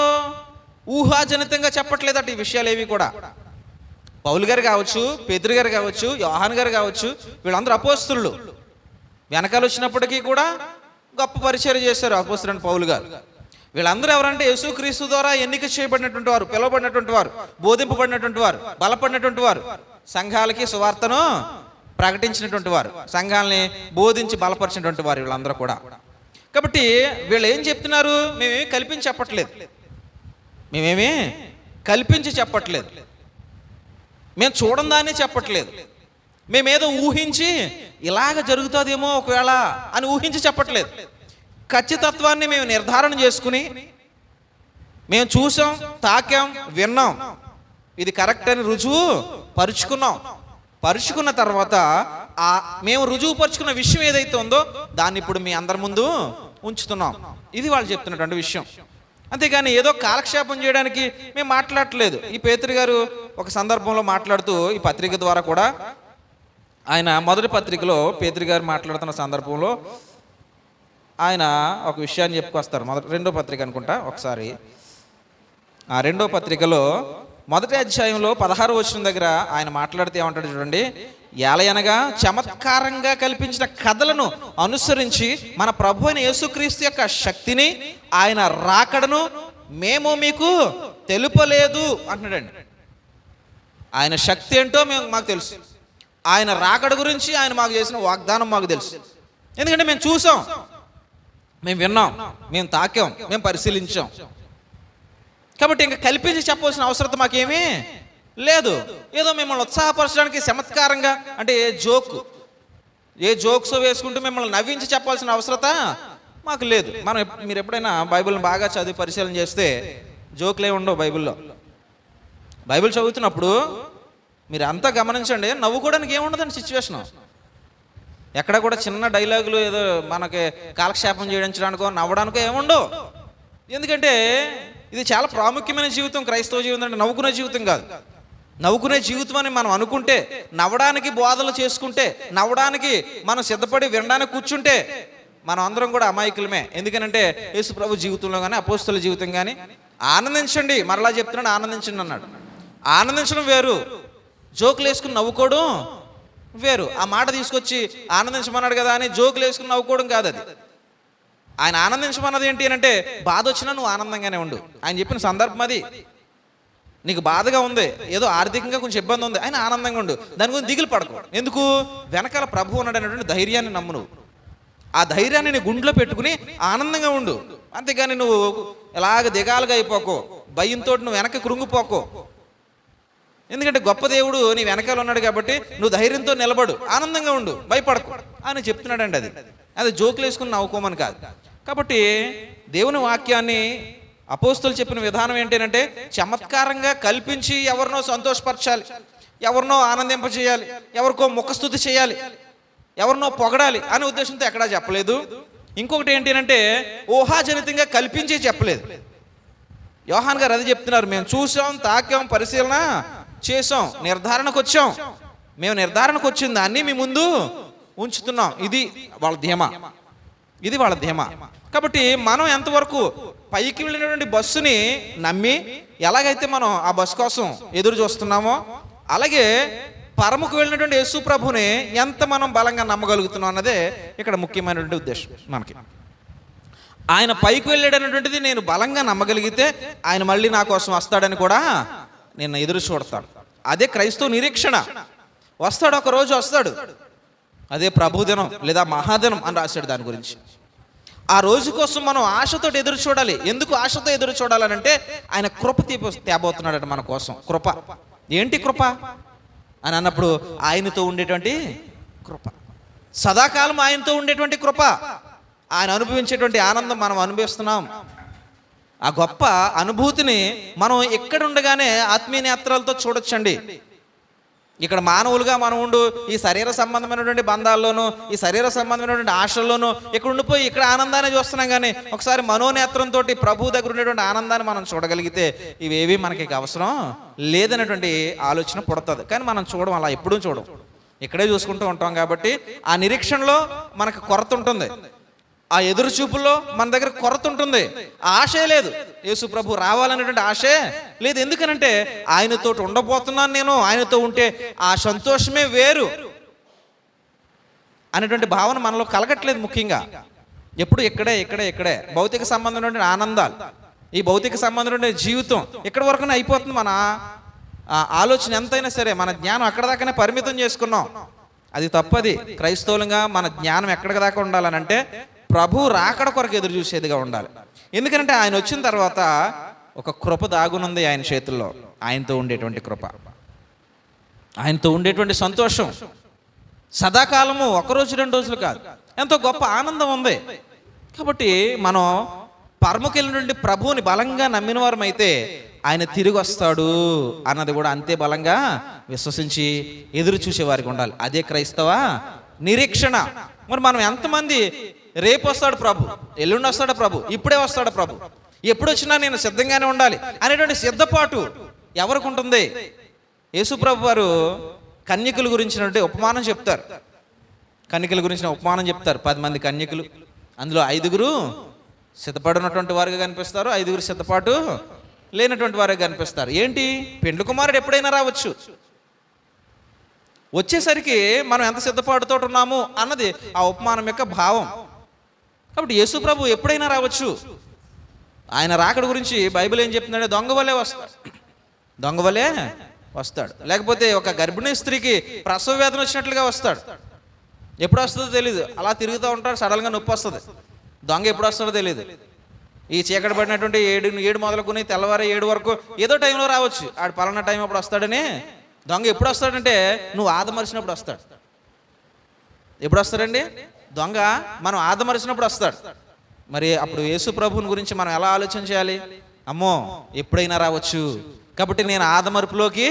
ఊహాజనితంగా చెప్పట్లేదట ఈ విషయాలు ఏవి కూడా. పౌలు గారు కావచ్చు, పేతురు గారు కావచ్చు, యోహాను గారు కావచ్చు, వీళ్ళందరూ అపోస్తులు. వెనకాల వచ్చినప్పటికీ కూడా గొప్ప పరిచయం చేశారు అపోస్తులైన పౌలు గారు. వీళ్ళందరూ ఎవరంటే యేసుక్రీస్తు ద్వారా ఎన్నిక చేయబడినటువంటి వారు, పిలువబడినటువంటి వారు, బోధింపబడినటువంటి వారు, బలపడినటువంటి వారు, సంఘాలకి సువార్తను ప్రకటించినటువంటి వారు, సంఘాలని బోధించి బలపరిచినటువంటి వారు వీళ్ళందరూ కూడా. కాబట్టి వీళ్ళు ఏం చెప్తున్నారు? మేమేమి కల్పించి చెప్పట్లేదు, మేమేమి కల్పించి చెప్పట్లేదు, మేము చూడం దాన్ని చెప్పట్లేదు, మేమేదో ఊహించి ఇలాగ జరుగుతుందేమో ఒకవేళ అని ఊహించి చెప్పట్లేదు. ఖచ్చితత్వాన్ని మేము నిర్ధారణ చేసుకుని మేము చూసాం, తాకాం, విన్నాం, ఇది కరెక్ట్ అని రుజువు పరుచుకున్న తర్వాత మేము రుజువు పరుచుకున్న విషయం ఏదైతే ఉందో దాన్ని ఇప్పుడు మీ అందరి ముందు ఉంచుతున్నాం. ఇది వాళ్ళు చెప్తున్నటువంటి విషయం. అంతేగాని ఏదో కాలక్షేపం చేయడానికి మేము మాట్లాడట్లేదు. ఈ పేతురు గారు ఒక సందర్భంలో మాట్లాడుతూ, ఈ పత్రిక ద్వారా కూడా ఆయన మొదటి పత్రికలో పేతురు గారు మాట్లాడుతున్న సందర్భంలో ఆయన ఒక విషయాన్ని చెప్పుకొస్తారు. రెండో పత్రిక అనుకుంటా, ఒకసారి ఆ రెండో పత్రికలో మొదటి అధ్యాయంలో 16వ వచనం దగ్గర ఆయన మాట్లాడితే ఏమంటాడు చూడండి. ఏలయనగా చమత్కారంగా కల్పించిన కథలను అనుసరించి మన ప్రభు అయిన యేసుక్రీస్తు యొక్క శక్తిని, ఆయన రాకడను మేము మీకు తెలుపలేదు అంటున్నాడండి. ఆయన శక్తి ఏంటో మాకు తెలుసు, ఆయన రాకడ గురించి ఆయన మాకు చేసిన వాగ్దానం మాకు తెలుసు. ఎందుకంటే మేము చూసాం, మేము విన్నాం, మేము తాకాం, మేము పరిశీలించాం. కాబట్టి ఇంకా కల్పించి చెప్పవలసిన అవసరం మాకేమీ లేదు. ఏదో మిమ్మల్ని ఉత్సాహపరచడానికి చమత్కారంగా అంటే ఏ జోక్స్ వేసుకుంటూ మిమ్మల్ని నవ్వించి చెప్పాల్సిన అవసరత మాకు లేదు. మీరు ఎప్పుడైనా బైబిల్ని బాగా చదివి పరిశీలన చేస్తే జోకులే ఉండవు బైబిల్లో. బైబిల్ చదువుతున్నప్పుడు మీరు అంతా గమనించండి, నవ్వుకోవడానికి ఏముండదండి సిచ్యువేషను. ఎక్కడ కూడా చిన్న డైలాగులు ఏదో మనకి కాలక్షేపం చేయడానికో నవ్వడానికో ఏముండవు. ఎందుకంటే ఇది చాలా ప్రాముఖ్యమైన జీవితం. క్రైస్తవ జీవితం అంటే నవ్వుకునే జీవితం కాదు. నవ్వుకునే జీవితం అని మనం అనుకుంటే, నవ్వడానికి బోధలు చేసుకుంటే, నవ్వడానికి మనం సిద్ధపడి వినడానికి కూర్చుంటే మనం అందరం కూడా అమాయకులమే. ఎందుకనంటే యేసు ప్రభు జీవితంలో కానీ అపోస్తలుల జీవితం కానీ ఆనందించండి, మరలా చెప్తున్నాడు ఆనందించండి అన్నాడు. ఆనందించడం వేరు, జోకులు వేసుకుని నవ్వుకోవడం వేరు. ఆ మాట తీసుకొచ్చి ఆనందించమన్నాడు కదా అని జోకులు వేసుకుని నవ్వుకోవడం కాదు అది. ఆయన ఆనందించమన్నది ఏంటి అంటే, బాధ వచ్చినా నువ్వు ఆనందంగానే ఉండు. ఆయన చెప్పిన సందర్భం అది. నీకు బాధగా ఉంది, ఏదో ఆర్థికంగా కొంచెం ఇబ్బంది ఉంది, ఆయన ఆనందంగా ఉండు, దాని గురించి దిగులు పడకు. ఎందుకు? వెనకాల ప్రభు ఉన్నాడు అనేటువంటి ధైర్యాన్ని నమ్ము. నువ్వు ఆ ధైర్యాన్ని నీ గుండెలో పెట్టుకుని ఆనందంగా ఉండు. అంతేగాని నువ్వు ఎలాగ దిగాలుగా అయిపోకో, భయంతో నువ్వు వెనక కృంగిపోకో. ఎందుకంటే గొప్ప దేవుడు నీ వెనకాల ఉన్నాడు కాబట్టి నువ్వు ధైర్యంతో నిలబడు, ఆనందంగా ఉండు, భయపడకు అని చెప్తున్నాడండి. అది జోకులు వేసుకుని నవ్వుకోమని కాదు. కాబట్టి దేవుని వాక్యాన్ని అపోస్తులు చెప్పిన విధానం ఏంటంటే, చమత్కారంగా కల్పించి ఎవరినో సంతోషపరచాలి, ఎవరినో ఆనందింపచేయాలి, ఎవరికో ముఖస్తుతి చేయాలి, ఎవరినో పొగడాలి అనే ఉద్దేశంతో ఎక్కడా చెప్పలేదు. ఇంకొకటి ఏంటంటే ఊహాజనితంగా కల్పించి చెప్పలేదు. యోహాన్ గారు అది చెప్తున్నారు. మేము చూసాం, తాకాం, పరిశీలన చేసాం, నిర్ధారణకు వచ్చాం. మేము నిర్ధారణకు వచ్చిన దాన్ని మీ ముందు ఉంచుతున్నాం. ఇది వాళ్ళ ధీమా. కాబట్టి మనం ఎంతవరకు పైకి వెళ్ళినటువంటి బస్సుని నమ్మి ఎలాగైతే మనం ఆ బస్సు కోసం ఎదురు చూస్తున్నామో, అలాగే పరముకు వెళ్ళినటువంటి యేసు ప్రభుని ఎంత మనం బలంగా నమ్మగలుగుతున్నాం అన్నదే ఇక్కడ ముఖ్యమైనటువంటి ఉద్దేశం మనకి. ఆయన పైకి వెళ్ళాడనేటువంటిది నేను బలంగా నమ్మగలిగితే ఆయన మళ్ళీ నా కోసం వస్తాడని కూడా నేను ఎదురు చూడతాను. అదే క్రైస్తవ నిరీక్షణ. వస్తాడు, ఒక రోజు వస్తాడు. అదే ప్రభుదినం లేదా మహాదినం అని రాశాడు దాని గురించి. ఆ రోజు కోసం మనం ఆశతో ఎదురు చూడాలి. ఎందుకు ఆశతో ఎదురు చూడాలనంటే, ఆయన కృప తేబోతున్నాడు మన కోసం. కృప ఏంటి? కృప అని అన్నప్పుడు ఆయనతో ఉండేటువంటి కృప, సదాకాలం ఆయనతో ఉండేటువంటి కృప, ఆయన అనుభవించేటువంటి ఆనందం మనం అనుభవిస్తున్నాం. ఆ గొప్ప అనుభూతిని మనం ఇక్కడ ఉండగానే ఆత్మీయ నేత్రాలతో చూడొచ్చండి. ఇక్కడ మానవులుగా మనం ఉండు ఈ శరీర సంబంధమైనటువంటి బంధాల్లోనూ, ఈ శరీర సంబంధమైనటువంటి ఆశల్లోనూ ఇక్కడ ఉండిపోయి ఇక్కడ ఆనందాన్ని చూస్తున్నాం. కానీ ఒకసారి మనోనేత్రంతో ప్రభు దగ్గర ఉండేటువంటి ఆనందాన్ని మనం చూడగలిగితే ఇవేవి మనకి అవసరం లేదనేటువంటి ఆలోచన పుడుతుంది. కానీ మనం చూడం, అలా ఎప్పుడూ చూడం, ఇక్కడే చూసుకుంటూ ఉంటాం. కాబట్టి ఆ నిరీక్షణలో మనకు కొరత ఉంటుంది. ఆ ఎదురు చూపుల్లో మన దగ్గర కొరత ఉంటుంది, ఆశే లేదు. యేసు ప్రభు రావాలనేటువంటి ఆశే లేదు. ఎందుకనంటే ఆయనతో ఉండబోతున్నాను నేను, ఆయనతో ఉంటే ఆ సంతోషమే వేరు అనేటువంటి భావన మనలో కలగట్లేదు. ముఖ్యంగా ఎప్పుడు ఇక్కడే భౌతిక సంబంధం ఆనందాలు, ఈ భౌతిక సంబంధం జీవితం ఎక్కడి వరకునే అయిపోతుంది. మన ఆలోచన ఎంతైనా సరే మన జ్ఞానం అక్కడ దాకానే పరిమితం చేసుకున్నాం. అది తప్పది. క్రైస్తవులుగా మన జ్ఞానం ఎక్కడికి దాకా ఉండాలనంటే ప్రభు రాకడ కొరకు ఎదురు చూసేదిగా ఉండాలి. ఎందుకంటే ఆయన వచ్చిన తర్వాత ఒక కృప దాగునుంది ఆయన చేతుల్లో, ఆయనతో ఉండేటువంటి కృప, ఆయనతో ఉండేటువంటి సంతోషం సదాకాలము, ఒకరోజు 2 రోజులు కాదు, ఎంతో గొప్ప ఆనందం ఉంది. కాబట్టి మనం పరముకెళ్ళినటువంటి ప్రభువుని బలంగా నమ్మిన వారం అయితే ఆయన తిరిగి వస్తాడు అన్నది కూడా అంతే బలంగా విశ్వసించి ఎదురు చూసేవారికి ఉండాలి. అదే క్రైస్తవ నిరీక్షణ. మరి మనం ఎంతమంది రేపు వస్తాడు ప్రభు, ఎల్లుండి వస్తాడు ప్రభు, ఇప్పుడే వస్తాడు ప్రభు, ఎప్పుడు వచ్చినా నేను సిద్ధంగానే ఉండాలి అనేటువంటి సిద్ధపాటు ఎవరికి ఉంటుంది? యేసు ప్రభు వారు కన్యకుల గురించినటువంటి ఉపమానం చెప్తారు. కన్యకుల గురించిన ఉపమానం చెప్తారు. 10 మంది కన్యకులు, అందులో 5 సిద్ధపడినటువంటి వారుగా కనిపిస్తారు, 5 సిద్ధపాటు లేనటువంటి వారుగా కనిపిస్తారు. ఏంటి? పెండ్లి కుమారుడు ఎప్పుడైనా రావచ్చు, వచ్చేసరికి మనం ఎంత సిద్ధపాటుతో ఉన్నాము అన్నది ఆ ఉపమానం యొక్క భావం. కాబట్టి యేసు ప్రభు ఎప్పుడైనా రావచ్చు. ఆయన రాకడ గురించి బైబిల్ ఏం చెప్తుందంటే దొంగ వలే వస్తాడు. లేకపోతే ఒక గర్భిణీ స్త్రీకి ప్రసవ వేదన వచ్చినట్లుగా వస్తాడు. ఎప్పుడు వస్తుందో తెలియదు, అలా తిరుగుతూ ఉంటాడు, సడన్గా నొప్పి వస్తుంది. దొంగ ఎప్పుడు వస్తాడో తెలియదు. ఈ చీకటి పడినటువంటి 7 మొదలుకొని తెల్లవారు 7 వరకు ఏదో టైంలో రావచ్చు. ఆడు పలానా టైం అప్పుడు వస్తాడని. దొంగ ఎప్పుడు వస్తాడంటే నువ్వు ఆదమరిచినప్పుడు వస్తాడు. ఎప్పుడు వస్తాడండి దొంగ? మనం ఆదమరిచినప్పుడు వస్తాడు. మరి అప్పుడు యేసు ప్రభువుని గురించి మనం ఎలా ఆలోచన చేయాలి? అమ్మో ఎప్పుడైనా రావచ్చు, కాబట్టి నేను ఆదమరుపులోకి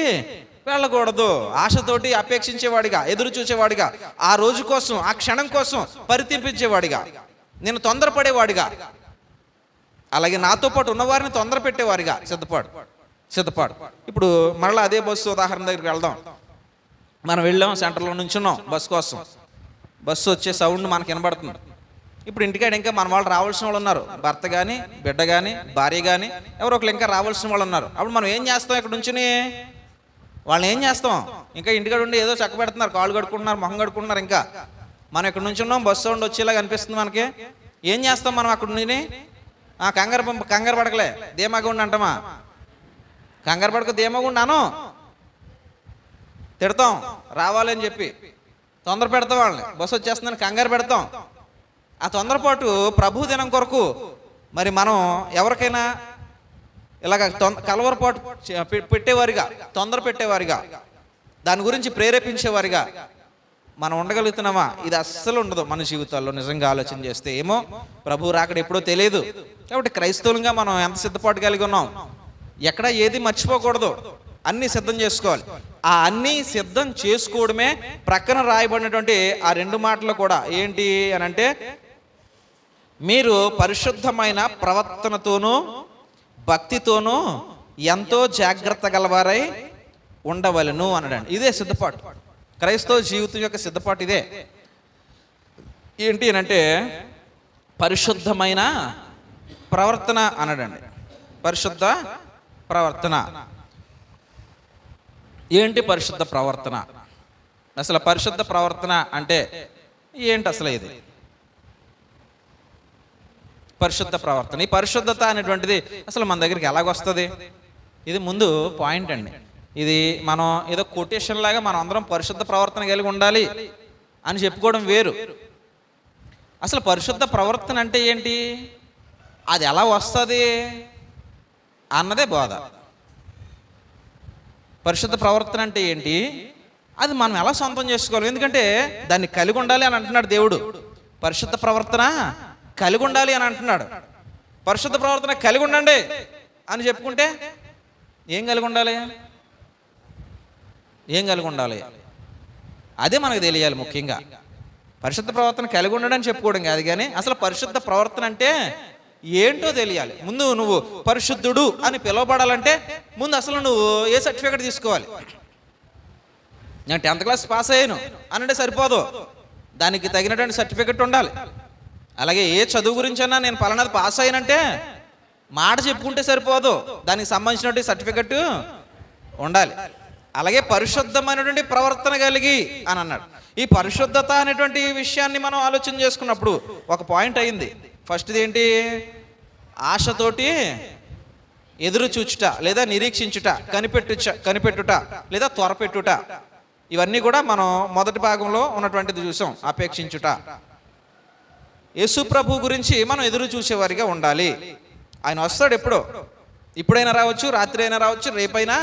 వెళ్ళకూడదు. ఆశతోటి అపేక్షించేవాడిగా, ఎదురు చూసేవాడిగా, ఆ రోజు కోసం, ఆ క్షణం కోసం పరితపించేవాడిగా, నేను తొందరపడేవాడిగా, అలాగే నాతో పాటు ఉన్నవారిని తొందర పెట్టేవారిగా సిద్ధపాటు. ఇప్పుడు మరలా అదే బస్సు ఉదాహరణ దగ్గరికి వెళ్దాం. మనం వెళ్ళాం, సెంటర్లో నుంచున్నాం బస్సు కోసం. బస్సు వచ్చే సౌండ్ మనకు వినబడుతుంది. ఇప్పుడు ఇంటికాడ ఇంకా మన వాళ్ళు రావాల్సిన వాళ్ళు ఉన్నారు, భర్త కానీ, బిడ్డ కానీ, భార్య కానీ, ఎవరో ఒకరు ఇంకా రావాల్సిన వాళ్ళు ఉన్నారు. అప్పుడు మనం ఏం చేస్తాం? ఇక్కడ నుంచుని వాళ్ళని ఏం చేస్తాం? ఇంకా ఇంటికాడ ఉండి ఏదో చక్క పెడుతున్నారు, కాళ్ళు కడుకుంటున్నారు, మొహం కడుకుంటున్నారు. ఇంకా మనం ఇక్కడ నుంచి ఉన్నాం, బస్సు సౌండ్ వచ్చేలాగా అనిపిస్తుంది మనకి. ఏం చేస్తాం మనం అక్కడ నుండి? కంగారు పడకలే, ధీమాగా ఉండి అంటామా? కంగారు పడక ధీమాగా ఉన్నాను తిడతాం రావాలని చెప్పి, తొందర పెడతాం వాళ్ళని. బస్సు వచ్చేస్తుందని కంగారు పెడతాం. ఆ తొందరపాటు ప్రభు దినం కొరకు మరి మనం ఎవరికైనా ఇలాగ కలవరపాటు పెట్టేవారిగా, తొందర పెట్టేవారిగా, దాని గురించి ప్రేరేపించేవారిగా మనం ఉండగలుగుతున్నామా? ఇది అస్సలు ఉండదు మన జీవితాల్లో. నిజంగా ఆలోచన చేస్తే ఏమో ప్రభు రాకడ ఎప్పుడో తెలియదు. కాబట్టి క్రైస్తవులుగా మనం ఎంత సిద్ధపాటు కలిగి ఉన్నాం? ఎక్కడ ఏది మర్చిపోకూడదు, అన్నీ సిద్ధం చేసుకోవాలి. ఆ అన్నీ సిద్ధం చేసుకోవడమే ప్రక్కన రాయబడినటువంటి ఆ 2 మాటలు కూడా ఏంటి అని అంటే, మీరు పరిశుద్ధమైన ప్రవర్తనతోనూ భక్తితోనూ ఎంతో జాగ్రత్త గలవారై ఉండవలను అనడండి. ఇదే సిద్ధపాటు, క్రైస్తవ జీవితం యొక్క సిద్ధపాటు ఇదే. ఏంటి అని అంటే పరిశుద్ధమైన ప్రవర్తన అనడండి. పరిశుద్ధ ప్రవర్తన ఏంటి? పరిశుద్ధ ప్రవర్తన, అసలు పరిశుద్ధ ప్రవర్తన అంటే ఏంటి? అసలు ఇది పరిశుద్ధ ప్రవర్తన. ఈ పరిశుద్ధత అనేటువంటిది అసలు మన దగ్గరికి ఎలాగొస్తుంది? ఇది ముందు పాయింట్ అండి. ఇది మనం ఏదో కొటేషన్ లాగా మనం అందరం పరిశుద్ధ ప్రవర్తన కలిగి ఉండాలి అని చెప్పుకోవడం వేరు. అసలు పరిశుద్ధ ప్రవర్తన అంటే ఏంటి, అది ఎలా వస్తుంది అన్నదే బోధ. పరిశుద్ధ ప్రవర్తన అంటే ఏంటి, అది మనం ఎలా సొంతం చేసుకోవాలి? ఎందుకంటే దాన్ని కలిగి ఉండాలి అని అంటున్నాడు దేవుడు. పరిశుద్ధ ప్రవర్తన కలిగి ఉండాలి అని అంటున్నాడు. పరిశుద్ధ ప్రవర్తన కలిగి ఉండండి అని చెప్పుకుంటే ఏం కలిగి ఉండాలి? అదే మనకు తెలియాలి. ముఖ్యంగా పరిశుద్ధ ప్రవర్తన కలిగి ఉండడం చెప్పుకోవడం కాదు, కానీ అసలు పరిశుద్ధ ప్రవర్తన అంటే ఏంటో తెలియాలి. ముందు నువ్వు పరిశుద్ధుడు అని పిలువబడాలంటే ముందు అసలు నువ్వు ఏ సర్టిఫికేట్ తీసుకోవాలి? నేను 10th క్లాస్ పాస్ అయ్యాను అనంటే సరిపోదు, దానికి తగినటువంటి సర్టిఫికెట్ ఉండాలి. అలాగే ఏ చదువు గురించైనా నేను పలానాది పాస్ అయినంటే మాట చెప్పుకుంటే సరిపోదు, దానికి సంబంధించినటువంటి సర్టిఫికెట్ ఉండాలి. అలాగే పరిశుద్ధమైనటువంటి ప్రవర్తన కలిగి అని అన్నాడు. ఈ పరిశుద్ధత అనేటువంటి విషయాన్ని మనం ఆలోచన చేసుకున్నప్పుడు ఒక పాయింట్ అయింది. ఫస్ట్ది ఏంటి? ఆశతోటి ఎదురు చూచుట లేదా నిరీక్షించుట, కనిపెట్టుట లేదా త్వరపెట్టుట. ఇవన్నీ కూడా మనం మొదటి భాగంలో ఉన్నటువంటిది చూసాం. అపేక్షించుట. యేసు ప్రభు గురించి మనం ఎదురు చూసేవారిగా ఉండాలి. ఆయన వస్తాడు ఎప్పుడో, ఇప్పుడైనా రావచ్చు, రాత్రి అయినా రావచ్చు, రేపైనా,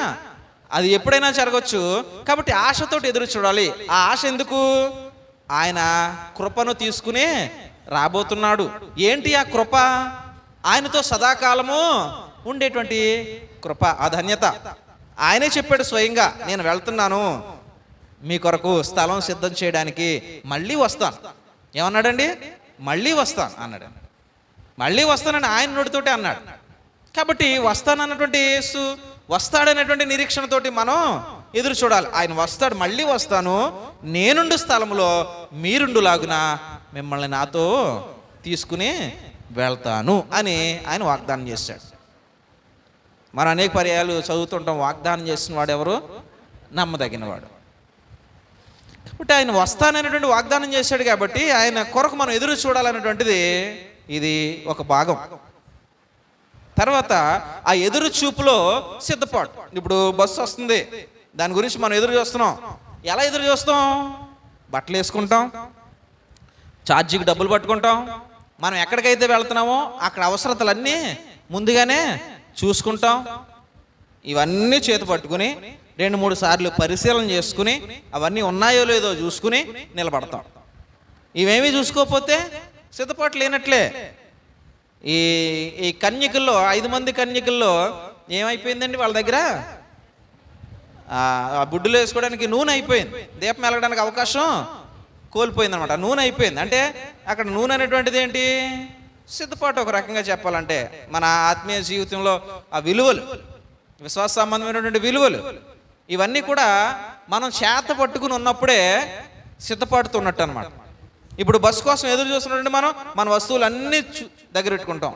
అది ఎప్పుడైనా జరగవచ్చు. కాబట్టి ఆశతోటి ఎదురు చూడాలి. ఆ ఆశ ఎందుకు? ఆయన కృపను తీసుకుని రాబోతున్నాడు. ఏంటి ఆ కృప? ఆయనతో సదాకాలము ఉండేటువంటి కృప, ఆ ధన్యత. ఆయనే చెప్పాడు స్వయంగా, నేను వెళ్తున్నాను మీ కొరకు స్థలం సిద్ధం చేయడానికి, మళ్ళీ వస్తాను. ఏమన్నాడండి? మళ్ళీ వస్తాను అన్నాడు. మళ్ళీ వస్తానని ఆయన నోటితోటే అన్నాడు. కాబట్టి వస్తానన్నటువంటి యేసు వస్తాడనేటువంటి నిరీక్షణతోటి మనం ఎదురు చూడాలి. ఆయన వస్తాడు, మళ్ళీ వస్తాను, నేనుండు స్థలంలో మీరుండులాగున మిమ్మల్ని నాతో తీసుకుని వెళ్తాను అని ఆయన వాగ్దానం చేశాడు. మనం అనేక పర్యాయాలు చదువుతుంటాం, వాగ్దానం చేసిన వాడు ఎవరు? నమ్మదగినవాడు. కాబట్టి ఆయన వస్తాననేటువంటి వాగ్దానం చేశాడు. కాబట్టి ఆయన కొరకు మనం ఎదురు చూడాలనేటువంటిది ఇది ఒక భాగం. తర్వాత ఆ ఎదురు చూపులో సిద్ధపాటు. ఇప్పుడు బస్సు వస్తుంది, దాని గురించి మనం ఎదురు చూస్తున్నాం. ఎలా ఎదురు చూస్తాం? బట్టలు వేసుకుంటాం, ఛార్జీకి డబ్బులు పట్టుకుంటాం, మనం ఎక్కడికైతే వెళ్తున్నామో అక్కడ అవసరతలన్నీ ముందుగానే చూసుకుంటాం. ఇవన్నీ చేతి పట్టుకుని 2-3 సార్లు పరిశీలన చేసుకుని అవన్నీ ఉన్నాయో లేదో చూసుకుని నిలబడతాం. ఇవేమీ చూసుకోకపోతే సిద్ధపాటు లేనట్లే. ఈ కన్యకుల్లో 5 మంది కన్యకుల్లో ఏమైపోయిందండి? వాళ్ళ దగ్గర ఆ బుడ్డులు వేసుకోవడానికి నూనె అయిపోయింది, దీపం వెలగడానికి అవకాశం కోల్పోయింది అనమాట. నూనె అయిపోయింది. అంటే అక్కడ నూనె అనేటువంటిది ఏంటి? సిద్ధపాటు. ఒక రకంగా చెప్పాలంటే మన ఆత్మీయ జీవితంలో ఆ విలువలు, విశ్వాస సంబంధమైనటువంటి విలువలు, ఇవన్నీ కూడా మనం చేత పట్టుకుని ఉన్నప్పుడే సిద్ధపడుతున్నట్టు అనమాట. ఇప్పుడు బస్సు కోసం ఎదురు చూస్తున్నటువంటి మనం మన వస్తువులన్నీ దగ్గర పెట్టుకుంటాం,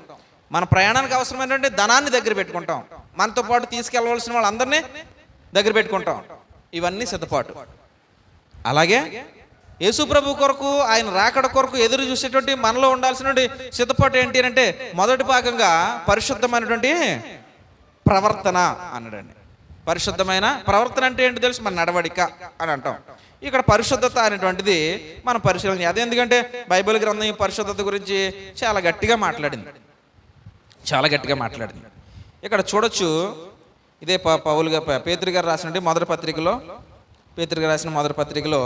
మన ప్రయాణానికి అవసరమైనటువంటి ధనాన్ని దగ్గర పెట్టుకుంటాం, మనతో పాటు తీసుకెళ్ళవలసిన వాళ్ళందరినీ దగ్గర పెట్టుకుంటాం. ఇవన్నీ సిద్ధపాటు. అలాగే యేసు ప్రభు కొరకు, ఆయన రాకడ కొరకు ఎదురు చూసేటువంటి మనలో ఉండాల్సినటువంటి సిద్ధపాటు ఏంటి అంటే మొదటి భాగంగా పరిశుద్ధమైనటువంటి ప్రవర్తన అన్నాడండి. పరిశుద్ధమైన ప్రవర్తన అంటే ఏంటి తెలుసు? మన నడవడిక అని అంటాం. ఇక్కడ పరిశుద్ధత అనేటువంటిది మనం పరిశీలన చేయాలి. ఎందుకంటే బైబిల్ గ్రంథం ఈ పరిశుద్ధత గురించి చాలా గట్టిగా మాట్లాడింది. ఇక్కడ చూడొచ్చు. ఇదే పౌలుగా పేతురు గారు రాసిన మొదటి పత్రికలో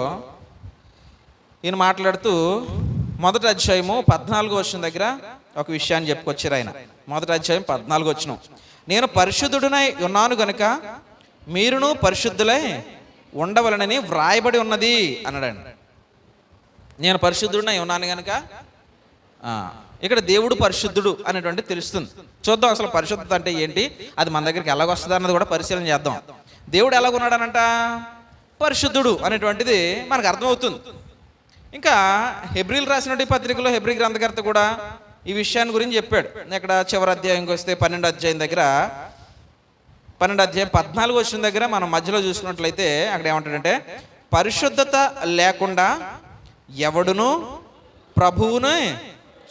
ఈయన మాట్లాడుతూ మొదటి అధ్యాయము 14వ వచనం దగ్గర ఒక విషయాన్ని చెప్పుకొచ్చారు ఆయన. మొదటి అధ్యాయం 14వ వచనం, నేను పరిశుద్ధుడనై ఉన్నాను గనుక మీరును పరిశుద్ధులై ఉండవలనని వ్రాయబడి ఉన్నది అన్నాడండి. నేను పరిశుద్ధుడనై ఉన్నాను కనుక ఇక్కడ దేవుడు పరిశుద్ధుడు అనేటువంటి తెలుస్తుంది. చూద్దాం అసలు పరిశుద్ధత అంటే ఏంటి, అది మన దగ్గరికి ఎలాగొస్తుంది అన్నది కూడా పరిశీలన చేద్దాం. దేవుడు ఎలాగున్నాడనంట? పరిశుద్ధుడు అనేటువంటిది మనకు అర్థమవుతుంది. ఇంకా హెబ్రీలు రాసినటువంటి పత్రికలో హెబ్రీ గ్రంథకర్త కూడా ఈ విషయాన్ని గురించి చెప్పాడు. ఇక్కడ చివరి అధ్యాయంకి వస్తే 12వ అధ్యాయం దగ్గర 12వ అధ్యాయం 14వ వచనం దగ్గర మనం మధ్యలో చూసుకున్నట్లయితే అక్కడ ఏమంటాడంటే, పరిశుద్ధత లేకుండా ఎవడును ప్రభువుని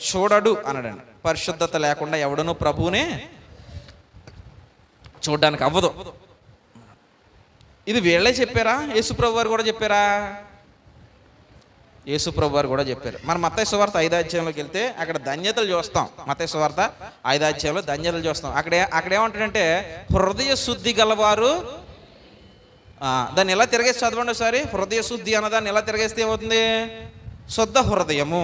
చూడడు అన్నాడండి. పరిశుద్ధత లేకుండా ఎవడును ప్రభువుని చూడడానికి అవ్వదు. ఇది వీళ్ళే చెప్పారా? యేసుప్రభు వారు కూడా చెప్పారా? యేసుప్రభు వారు కూడా చెప్పారు. మనం మత్తయి సువార్త 5వ అధ్యాయంలోకి వెళ్తే అక్కడ ధన్యతలు చూస్తాం. మత్తయి సువార్త 5వ అధ్యాయంలో ధన్యతలు చూస్తాం. అక్కడ ఏమంటాడంటే, హృదయ శుద్ధి గలవారు, దాన్ని ఎలా తిరగేసి చదవండి ఒకసారి. హృదయ శుద్ధి అన్నదాన్ని ఎలా తిరగేస్తే ఏమవుతుంది? శుద్ధ హృదయము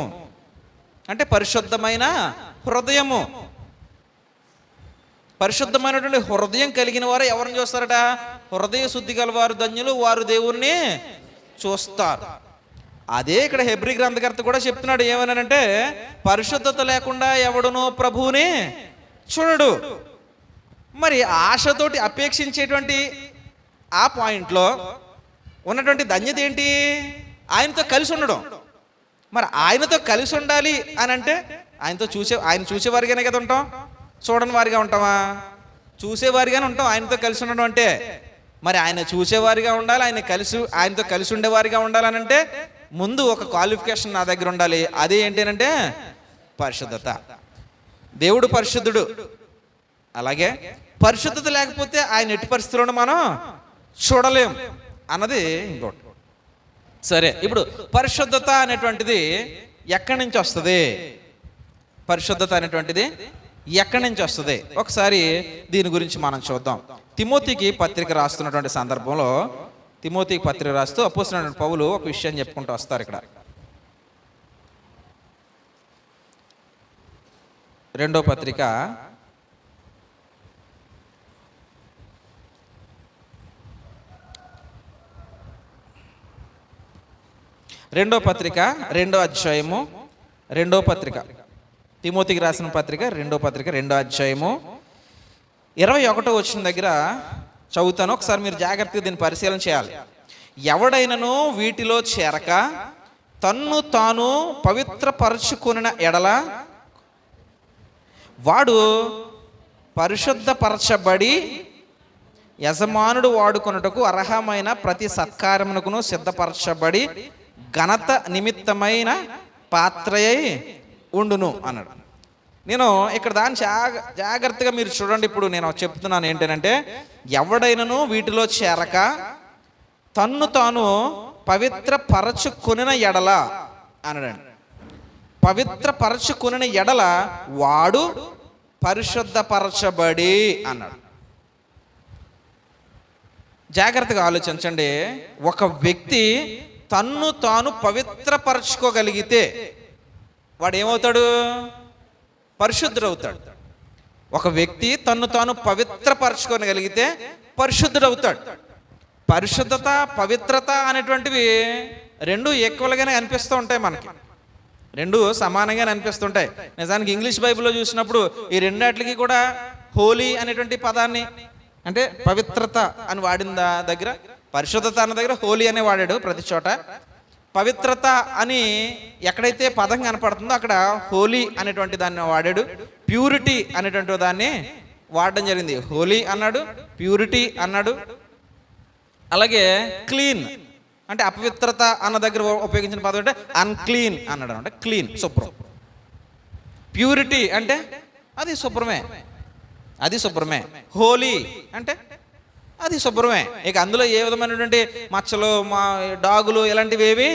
అంటే పరిశుద్ధమైన హృదయము. పరిశుద్ధమైనటువంటి హృదయం కలిగిన వారు ఎవరిని చూస్తారట? హృదయ శుద్ధి గలవారు ధన్యులు, వారు దేవుణ్ణి చూస్తారు. అదే ఇక్కడ హెబ్రీ గ్రంథకర్త కూడా చెప్తున్నాడు. ఏమనంటే, పరిశుద్ధత లేకుండా ఎవడునో ప్రభువుని చూడడు. మరి ఆశతోటి అపేక్షించేటువంటి ఆ పాయింట్లో ఉన్నటువంటి ధన్యత ఏంటి? ఆయనతో కలిసి ఉండడం. మరి ఆయనతో కలిసి ఉండాలి అని అంటే ఆయన చూసేవారిగానే కదా ఉంటాం, చూడని వారిగా ఉంటామా? చూసేవారిగానే ఉంటాం ఆయనతో కలిసి ఉండడం అంటే. మరి ఆయన చూసేవారిగా ఉండాలి, ఆయనతో కలిసి ఉండేవారిగా ఉండాలని అంటే ముందు ఒక క్వాలిఫికేషన్ నా దగ్గర ఉండాలి. అది ఏంటంటే పరిశుద్ధత. దేవుడు పరిశుద్ధుడు, అలాగే పరిశుద్ధత లేకపోతే ఆయన ఎట్టి పరిస్థితుల్లో మనం చూడలేం అన్నది ఇంకోటి. సరే, ఇప్పుడు పరిశుద్ధత అనేటువంటిది ఎక్కడి నుంచి వస్తుంది? పరిశుద్ధత అనేటువంటిది ఎక్కడి నుంచి వస్తుంది? ఒకసారి దీని గురించి మనం చూద్దాం. తిమోతికి పత్రిక రాస్తున్నటువంటి సందర్భంలో, తిమోతికి పత్రిక రాస్తూ అపోస్తలుడైన పౌలు ఒక విషయం చెప్పుకుంటూ వస్తారు. ఇక్కడ 2వ పత్రిక 2వ అధ్యాయము 2వ పత్రిక, తిమోతికి రాసిన పత్రిక 2వ పత్రిక 2వ అధ్యాయము 21వ వచనం దగ్గర చదువుతాను. ఒకసారి మీరు జాగ్రత్తగా దీన్ని పరిశీలన చేయాలి. ఎవడైనను వీటిలో చేరక తన్ను తాను పవిత్రపరచుకొనిన ఎడల వాడు పరిశుద్ధపరచబడి యజమానుడు వాడుకొనుటకు అర్హమైన ప్రతి సత్కారమునకును సిద్ధపరచబడి ఘనత నిమిత్తమైన పాత్రయై ఉండును అన్నాడు. నేను ఇక్కడ దాన్ని జాగ్రత్తగా మీరు చూడండి. ఇప్పుడు నేను చెప్తున్నాను ఏంటంటే, ఎవడైనను వీటిలో చేరక తన్ను తాను పవిత్రపరచుకొనిన ఎడల అన్నాడు. పవిత్రపరచుకొనిన ఎడల వాడు పరిశుద్ధపరచబడి అన్నాడు. జాగ్రత్తగా ఆలోచించండి. ఒక వ్యక్తి తన్ను తాను పవిత్రపరచుకోగలిగితే వాడు ఏమవుతాడు? పరిశుద్ధుడవుతాడు. ఒక వ్యక్తి తన్ను తాను పవిత్రపరచుకోగలిగితే పరిశుద్ధుడవుతాడు. పరిశుద్ధత, పవిత్రత అనేటువంటివి రెండు ఈక్వల్గానే అనిపిస్తూ ఉంటాయి మనకి, రెండు సమానంగానే అనిపిస్తుంటాయి. నిజానికి ఇంగ్లీష్ బైబిల్లో చూసినప్పుడు ఈ రెండాటికి కూడా హోలీ అనేటువంటి పదాన్ని, అంటే పవిత్రత అని వాడిన దగ్గర, పరిశుద్ధత అన్న దగ్గర హోలీ అనే వాడాడు ప్రతి చోట. పవిత్రత అని ఎక్కడైతే పదం కనపడుతుందో అక్కడ హోలీ అనేటువంటి దాన్ని వాడాడు. ప్యూరిటీ అనేటువంటి దాన్ని వాడడం జరిగింది. హోలీ అన్నాడు, ప్యూరిటీ అన్నాడు. అలాగే క్లీన్ అంటే అపవిత్రత అన్న దగ్గర ఉపయోగించిన పదం అంటే అన్క్లీన్ అన్నాడు, అంటే క్లీన్, శుభ్రం. ప్యూరిటీ అంటే అది శుభ్రమే, అది శుభ్రమే. హోలీ అంటే అది శుభ్రమే. ఇక అందులో ఏ విధమైనటువంటి మచ్చలు, డాగులు ఇలాంటివి ఏవి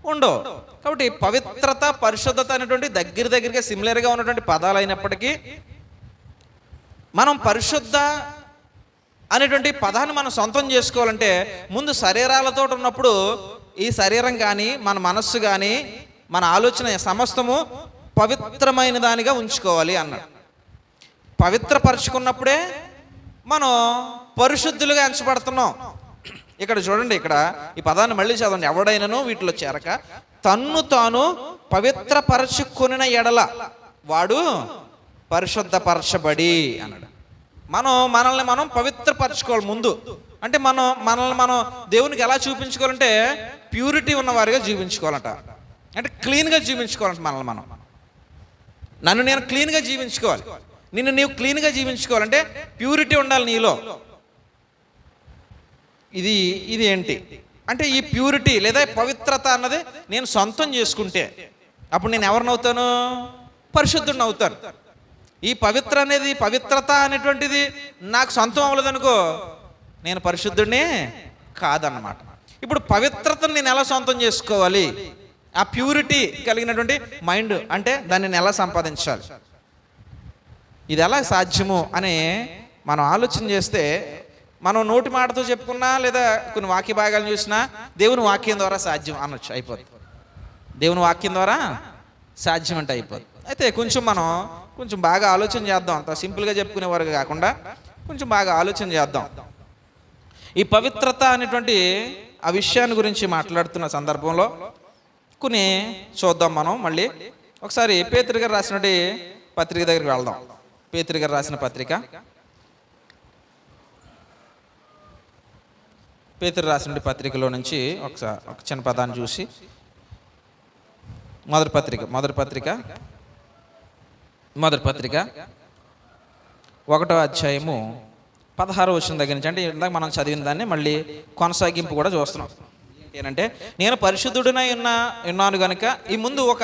ఉండవు. కాబట్టి పవిత్రత, పరిశుద్ధత అనేటువంటి దగ్గరగా సిమిలర్గా ఉన్నటువంటి పదాలు అయినప్పటికీ మనం పరిశుద్ధ అనేటువంటి పదాన్ని మనం సొంతం చేసుకోవాలంటే ముందు శరీరాలతో ఉన్నప్పుడు ఈ శరీరం కానీ, మన మనస్సు కానీ, మన ఆలోచన సమస్తము పవిత్రమైన దానిగా ఉంచుకోవాలి అన్నాడు. పవిత్రపరచుకున్నప్పుడే మనం పరిశుద్ధులుగా ఎంచబడుతున్నాం. ఇక్కడ చూడండి, ఇక్కడ ఈ పదాన్ని మళ్ళీ చదవండి. ఎవడైనను వీటిలో చేరక తన్ను తాను పవిత్రపరచుకొనిన ఎడల వాడు పరిశుద్ధపరచబడి అన్నాడు. మనల్ని మనం పవిత్రపరచుకోవాలి ముందు. అంటే మనల్ని మనం దేవునికి ఎలా చూపించుకోవాలంటే ప్యూరిటీ ఉన్నవారిగా జీవించుకోవాలంట, అంటే క్లీన్గా జీవించుకోవాలంట. నన్ను నేను క్లీన్గా జీవించుకోవాలి, నిన్ను నీవు క్లీన్గా జీవించుకోవాలంటే ప్యూరిటీ ఉండాలి నీలో. ఇది ఏంటి అంటే ఈ ప్యూరిటీ లేదా పవిత్రత అన్నది నేను సొంతం చేసుకుంటే అప్పుడు నేను ఎవరినవుతాను? పరిశుద్ధుడిని అవుతాను. ఈ పవిత్రత అనేటువంటిది నాకు సొంతం అవ్వలేదనుకో, నేను పరిశుద్ధుడిని కాదన్నమాట. ఇప్పుడు పవిత్రతను నేను ఎలా సొంతం చేసుకోవాలి? ఆ ప్యూరిటీ కలిగినటువంటి మైండ్ అంటే దాన్ని నేను ఎలా సంపాదించాలి, ఇది ఎలా సాధ్యము అని మనం ఆలోచన చేస్తే, మనం నోటి మాటతో చెప్పుకున్నా లేదా కొన్ని వాక్య భాగాలను చూసినా దేవుని వాక్యం ద్వారా సాధ్యం అనొచ్చు, అయిపోతుంది. దేవుని వాక్యం ద్వారా సాధ్యం అంటే అయిపోతుంది. అయితే కొంచెం బాగా ఆలోచన చేద్దాం. అంత సింపుల్గా చెప్పుకునే వరకు కాకుండా కొంచెం బాగా ఆలోచన చేద్దాం. ఈ పవిత్రత అనేటువంటి ఆ విషయాన్ని గురించి మాట్లాడుతున్న సందర్భంలో కొన్ని చూద్దాం. మనం మళ్ళీ ఒకసారి పేతురు గారు రాసినటువంటి పత్రిక దగ్గరికి వెళ్దాం. పేతురు గారు రాసిన పత్రిక, పేతురు రాసిన పత్రికలో నుంచి ఒక చిన్న పదాన్ని చూసి మొదటి పత్రిక 1వ అధ్యాయము 16వ వచనం దగ్గర నుంచి, అంటే ఇందాక మనం చదివిన దాన్ని మళ్ళీ కొనసాగింపు కూడా చూస్తున్నాం. ఏంటంటే, నేను పరిశుద్ధుడినై ఉన్నాను కనుక, ఈ ముందు ఒక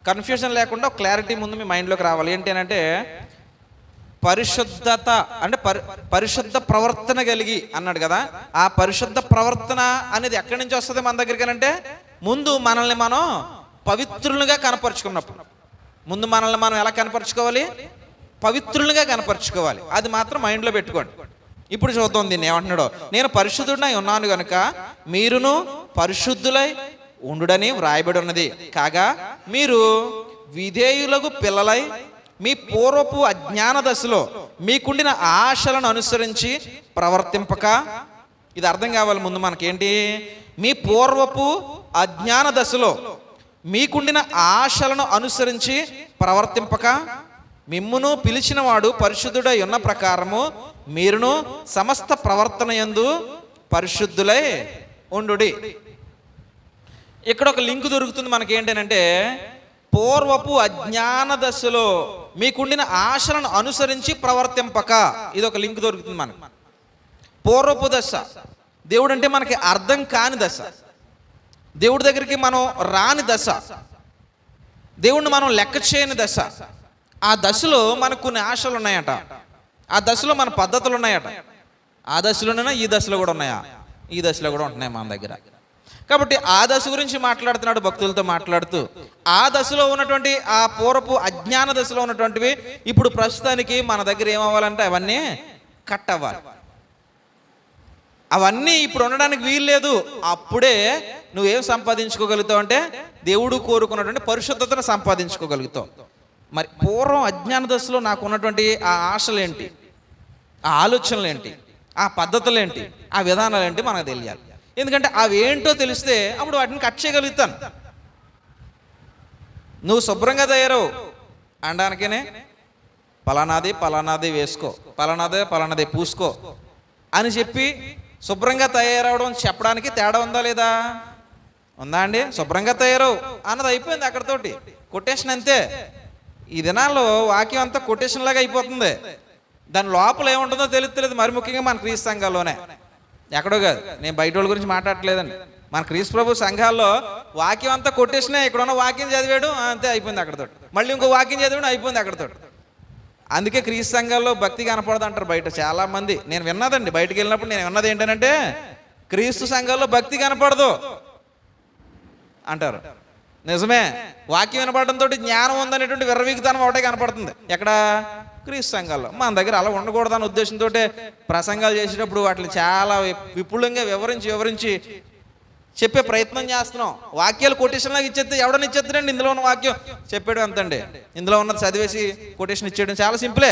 కన్ఫ్యూజన్ లేకుండా ఒక క్లారిటీ ముందు మీ మైండ్లోకి రావాలి. ఏంటి అంటే, పరిశుద్ధత అంటే పరిశుద్ధ ప్రవర్తన కలిగి అన్నాడు కదా. ఆ పరిశుద్ధ ప్రవర్తన అనేది ఎక్కడి నుంచి వస్తుంది మన దగ్గరికి అంటే, ముందు మనల్ని మనం పవిత్రులుగా కనపరుచుకున్నప్పుడు, ముందు మనల్ని మనం ఎలా కనపరుచుకోవాలి? పవిత్రులుగా కనపరుచుకోవాలి. అది మాత్రం మైండ్లో పెట్టుకోండి. ఇప్పుడు చూద్దాం దీన్ని ఏమంటున్నాడో. నేను పరిశుద్ధుడై ఉన్నాను కనుక మీరును పరిశుద్ధులై ఉండుడని వ్రాయబడి ఉన్నది. కాగా మీరు విధేయులకు పిల్లలై మీ పూర్వపు అజ్ఞాన దశలో మీకుండిన ఆశలను అనుసరించి ప్రవర్తింపక, ఇది అర్థం కావాలి ముందు మనకేంటి, మీ పూర్వపు అజ్ఞాన దశలో మీకుండిన ఆశలను అనుసరించి ప్రవర్తింపక, మిమ్మును పిలిచిన వాడు పరిశుద్ధుడై ఉన్న ప్రకారము మీరును సమస్త ప్రవర్తన యందు పరిశుద్ధులై ఉండుడి. ఇక్కడ ఒక లింక్ దొరుకుతుంది మనకేంటంటే, పూర్వపు అజ్ఞాన దశలో మీకుండిన ఆశలను అనుసరించి ప్రవర్తింపక, ఇది ఒక లింక్ దొరుకుతుంది మనకు. పూర్వపు దశ దేవుడు అంటే మనకి అర్థం కాని దశ, దేవుడి దగ్గరికి మనం రాని దశ, దేవుడిని మనం లెక్క చేయని దశ. ఆ దశలో మనకు కొన్ని ఆశలు ఉన్నాయట, ఆ దశలో మన పద్ధతులు ఉన్నాయట. ఆ దశలోనైనా ఈ దశలో కూడా ఉన్నాయా? ఈ దశలో కూడా ఉంటున్నాయి మన దగ్గర. కాబట్టి ఆ దశ గురించి మాట్లాడుతున్నాడు భక్తులతో మాట్లాడుతూ. ఆ దశలో ఉన్నటువంటి ఆ పూర్వపు అజ్ఞాన దశలో ఉన్నటువంటివి ఇప్పుడు ప్రస్తుతానికి మన దగ్గర ఏమవ్వాలంటే అవన్నీ కట్ అవ్వాలి. అవన్నీ ఇప్పుడు ఉండడానికి వీలు లేదు. అప్పుడే నువ్వేం సంపాదించుకోగలుగుతావు అంటే, దేవుడు కోరుకున్నటువంటి పరిశుద్ధతను సంపాదించుకోగలుగుతావు. మరి పూర్వం అజ్ఞాన దశలో నాకు ఉన్నటువంటి ఆ ఆశలు ఏంటి, ఆ ఆలోచనలు ఏంటి, ఆ పద్ధతులు ఏంటి, ఆ విధానాలు ఏంటి మనకు తెలియాలి. ఎందుకంటే అవి ఏంటో తెలిస్తే అప్పుడు వాటిని కట్ చేయగలుగుతాను. నువ్వు శుభ్రంగా తయారవు అనడానికేనే పలానాది వేసుకో, పలానాదే పూసుకో అని చెప్పి శుభ్రంగా తయారవడం చెప్పడానికి తేడా ఉందా లేదా? ఉందా అండి? శుభ్రంగా తయారవు అన్నది అయిపోయింది అక్కడితోటి, కొటేషన్ అంతే. ఈ దినాల్లో వాక్యం అంతా కొటేషన్ లాగా అయిపోతుంది. దాని లోపల ఏముంటుందో తెలుస్తలేదు. మరి ముఖ్యంగా మన క్రీస్తు సంఘాల్లోనే, ఎక్కడో కాదు, నేను బయట వాళ్ళ గురించి మాట్లాడట్లేదండి. మన క్రీస్తు ప్రభు సంఘాల్లో వాక్యం అంతా కొటేషనే. ఇక్కడ ఉన్న వాక్యం చదివాడు అంతే, అయిపోయింది అక్కడితోటి. మళ్ళీ ఇంకో వాక్యం చదివాడు, అయిపోయింది అక్కడితోటి. అందుకే క్రీస్తు సంఘాల్లో భక్తి కనపడదు అంటారు బయట చాలామంది. నేను విన్నదండి, బయటకు వెళ్ళినప్పుడు నేను విన్నది ఏంటంటే, క్రీస్తు సంఘాల్లో భక్తి కనపడదు అంటారు. నిజమే, వాక్యం వినపడడంతో జ్ఞానం ఉందనేటువంటి విర్రవీగుతనం ఒకటే కనపడుతుంది ఎక్కడ? క్రీస్తు సంఘాల్లో. మన దగ్గర అలా ఉండకూడదన్న ఉద్దేశంతో ప్రసంగాలు చేసేటప్పుడు వాటిని చాలా విపులంగా వివరించి చెప్పే ప్రయత్నం చేస్తున్నాం. వాక్యాలు కొటేషన్లాగా ఇచ్చేస్తే ఎవడని ఇచ్చేస్తాడండి? ఇందులో ఉన్న వాక్యం చెప్పాడు అంతండి, ఇందులో ఉన్నది చదివేసి కొటేషన్ ఇచ్చేయడం చాలా సింపులే.